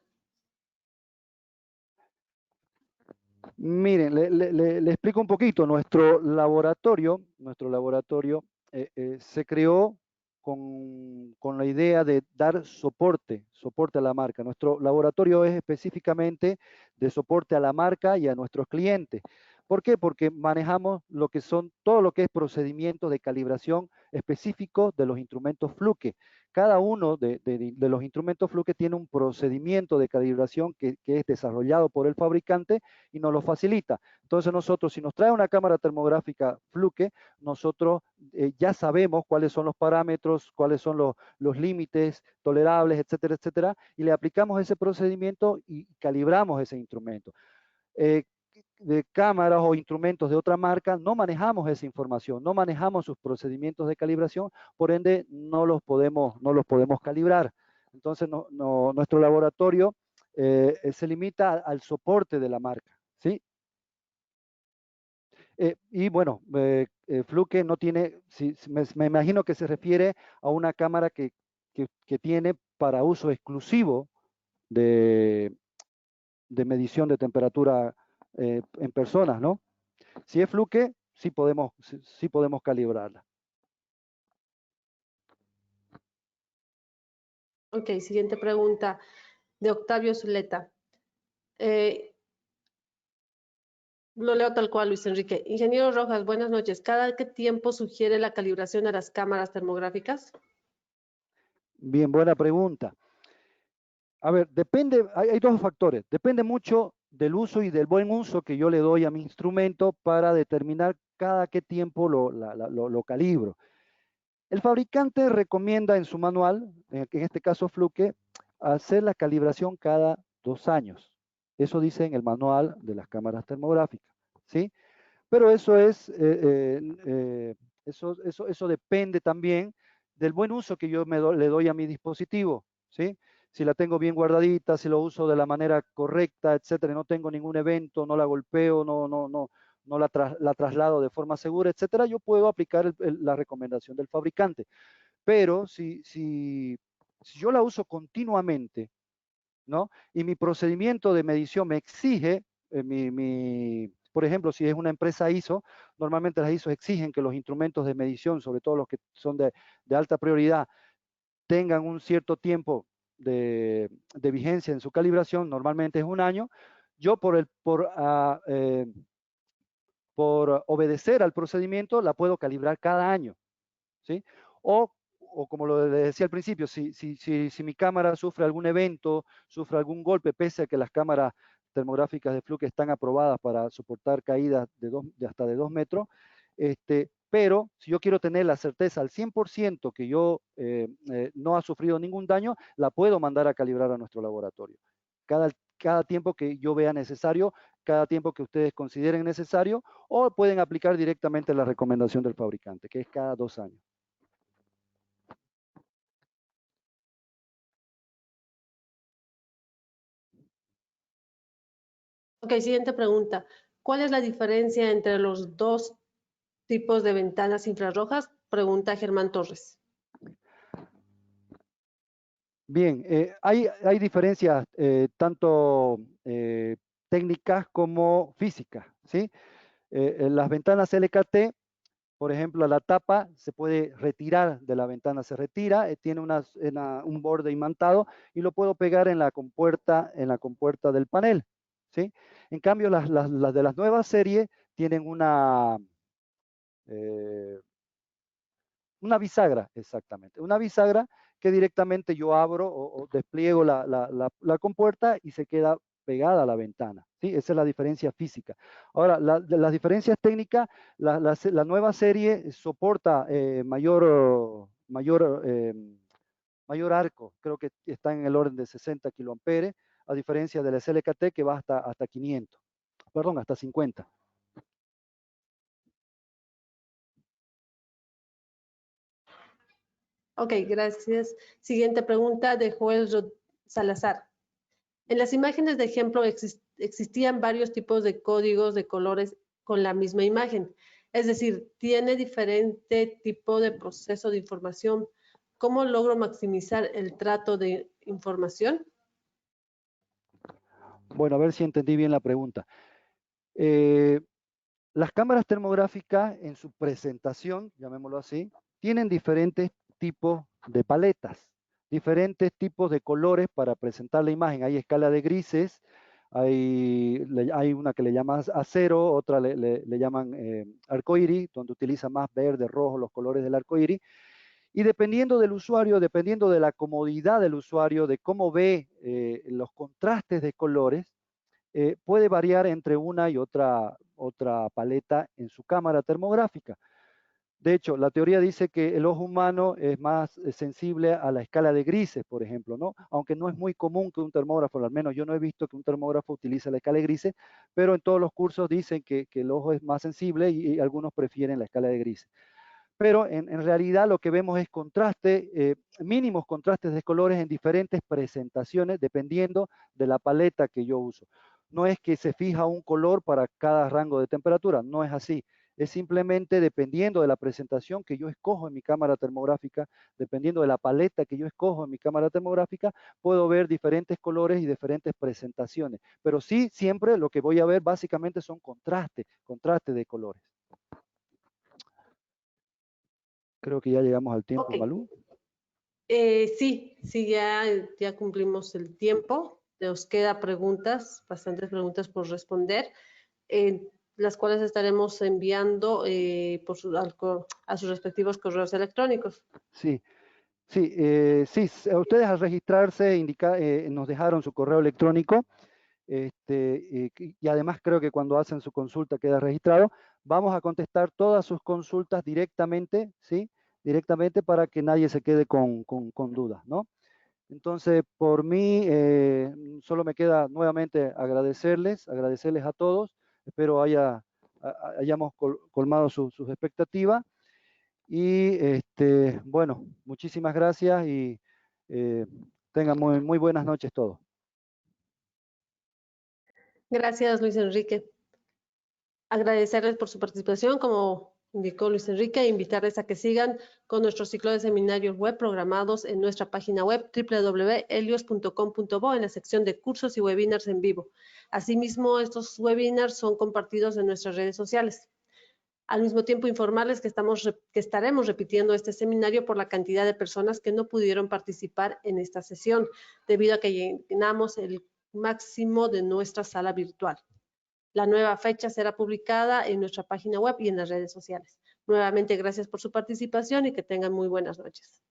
Miren, le explico un poquito. Nuestro laboratorio se creó con la idea de dar soporte a la marca. Nuestro laboratorio es específicamente de soporte a la marca y a nuestros clientes. ¿Por qué? Porque manejamos lo que son, todo lo que es procedimientos de calibración específicos de los instrumentos Fluke. Cada uno de los instrumentos Fluke tiene un procedimiento de calibración que es desarrollado por el fabricante y nos lo facilita. Entonces nosotros, si nos trae una cámara termográfica Fluke, nosotros ya sabemos cuáles son los parámetros, cuáles son los límites tolerables, etcétera, etcétera, y le aplicamos ese procedimiento y calibramos ese instrumento. De cámaras o instrumentos de otra marca, no manejamos esa información, no manejamos sus procedimientos de calibración, por ende no los podemos calibrar. Entonces nuestro laboratorio se limita al soporte de la marca, ¿sí? Y bueno, Fluke no tiene, me imagino que se refiere a una cámara que tiene para uso exclusivo de medición de temperatura en personas, ¿no? Si es Fluke, sí podemos calibrarla. Ok, siguiente pregunta de Octavio Zuleta. Lo leo tal cual, Luis Enrique. Ingeniero Rojas, buenas noches. ¿Cada qué tiempo sugiere la calibración de las cámaras termográficas? Bien, buena pregunta. A ver, depende, hay dos factores. Depende mucho del uso y del buen uso que yo le doy a mi instrumento para determinar cada qué tiempo lo calibro. El fabricante recomienda en su manual, en este caso Fluke, hacer la calibración cada 2 años. Eso dice en el manual de las cámaras termográficas, ¿sí? Pero eso depende también del buen uso que yo le doy a mi dispositivo, ¿sí? Si la tengo bien guardadita, si lo uso de la manera correcta, etcétera, no tengo ningún evento, no la golpeo, no la traslado de forma segura, etcétera, yo puedo aplicar la recomendación del fabricante. Pero si yo la uso continuamente, ¿no? Y mi procedimiento de medición me exige, por ejemplo, si es una empresa ISO, normalmente las ISO exigen que los instrumentos de medición, sobre todo los que son de alta prioridad, tengan un cierto tiempo de vigencia en su calibración, normalmente es 1 año. Yo por obedecer al procedimiento la puedo calibrar cada año, ¿sí? O como lo decía al principio, si mi cámara sufre algún evento, sufre algún golpe, pese a que las cámaras termográficas de Fluke están aprobadas para soportar caídas de hasta de 2 metros, pero si yo quiero tener la certeza al 100% que yo no ha sufrido ningún daño, la puedo mandar a calibrar a nuestro laboratorio. Cada tiempo que yo vea necesario, cada tiempo que ustedes consideren necesario, o pueden aplicar directamente la recomendación del fabricante, que es cada 2 años. Ok, siguiente pregunta. ¿Cuál es la diferencia entre los dos tipos de ventanas infrarrojas? Pregunta Germán Torres. Bien, hay diferencias tanto técnicas como físicas, ¿sí? En las ventanas LKT, por ejemplo, la tapa se puede retirar de la ventana, se retira, tiene un borde imantado y lo puedo pegar en la compuerta del panel, ¿sí? En cambio, las de las nuevas series tienen eh, una bisagra, exactamente. Una bisagra que directamente yo abro o despliego la compuerta y se queda pegada a la ventana, ¿sí? Esa es la diferencia física. Ahora, las diferencias técnicas, la nueva serie soporta mayor arco, creo que está en el orden de 60 kiloamperes, a diferencia del SLKT que va hasta 500, perdón, hasta 50. Ok, gracias. Siguiente pregunta de Joel Salazar. En las imágenes de ejemplo existían varios tipos de códigos de colores con la misma imagen. Es decir, tiene diferente tipo de proceso de información. ¿Cómo logro maximizar el trato de información? Bueno, a ver si entendí bien la pregunta. Las cámaras termográficas en su presentación, llamémoslo así, tienen diferentes tipos de paletas, diferentes tipos de colores para presentar la imagen. Hay escala de grises, Hay una que le llaman acero, otra le llaman arcoíris, donde utiliza más verde, rojo, los colores del arcoíris. Y dependiendo del usuario, dependiendo de la comodidad del usuario, de cómo ve los contrastes de colores, puede variar entre una y otra paleta en su cámara termográfica. De hecho, la teoría dice que el ojo humano es más sensible a la escala de grises, por ejemplo, ¿no? Aunque no es muy común que un termógrafo, al menos yo no he visto que un termógrafo utilice la escala de grises, pero en todos los cursos dicen que el ojo es más sensible y algunos prefieren la escala de grises. Pero en realidad lo que vemos es contraste, mínimos contrastes de colores en diferentes presentaciones dependiendo de la paleta que yo uso. No es que se fija un color para cada rango de temperatura, no es así. Es simplemente dependiendo de la presentación que yo escojo en mi cámara termográfica, dependiendo de la paleta que yo escojo en mi cámara termográfica, puedo ver diferentes colores y diferentes presentaciones. Pero sí, siempre lo que voy a ver básicamente son contrastes de colores. Creo que ya llegamos al tiempo, Ok. Malú. Sí, ya cumplimos el tiempo. Nos queda bastantes preguntas por responder, las cuales estaremos enviando a sus respectivos correos electrónicos. Sí, ustedes al registrarse nos dejaron su correo electrónico, y además creo que cuando hacen su consulta queda registrado. Vamos a contestar todas sus consultas directamente, ¿sí? Directamente para que nadie se quede con dudas, ¿no? Entonces, por mí, solo me queda nuevamente agradecerles a todos. Espero hayamos colmado sus expectativas. Y bueno, muchísimas gracias y tengan muy buenas noches todos. Gracias, Luis Enrique. Agradecerles por su participación, como indicó Luis Enrique, e invitarles a que sigan con nuestro ciclo de seminarios web programados en nuestra página web www.helios.com.bo en la sección de cursos y webinars en vivo. Asimismo, estos webinars son compartidos en nuestras redes sociales. Al mismo tiempo, informarles que estaremos repitiendo este seminario por la cantidad de personas que no pudieron participar en esta sesión, debido a que llenamos el máximo de nuestra sala virtual. La nueva fecha será publicada en nuestra página web y en las redes sociales. Nuevamente, gracias por su participación y que tengan muy buenas noches.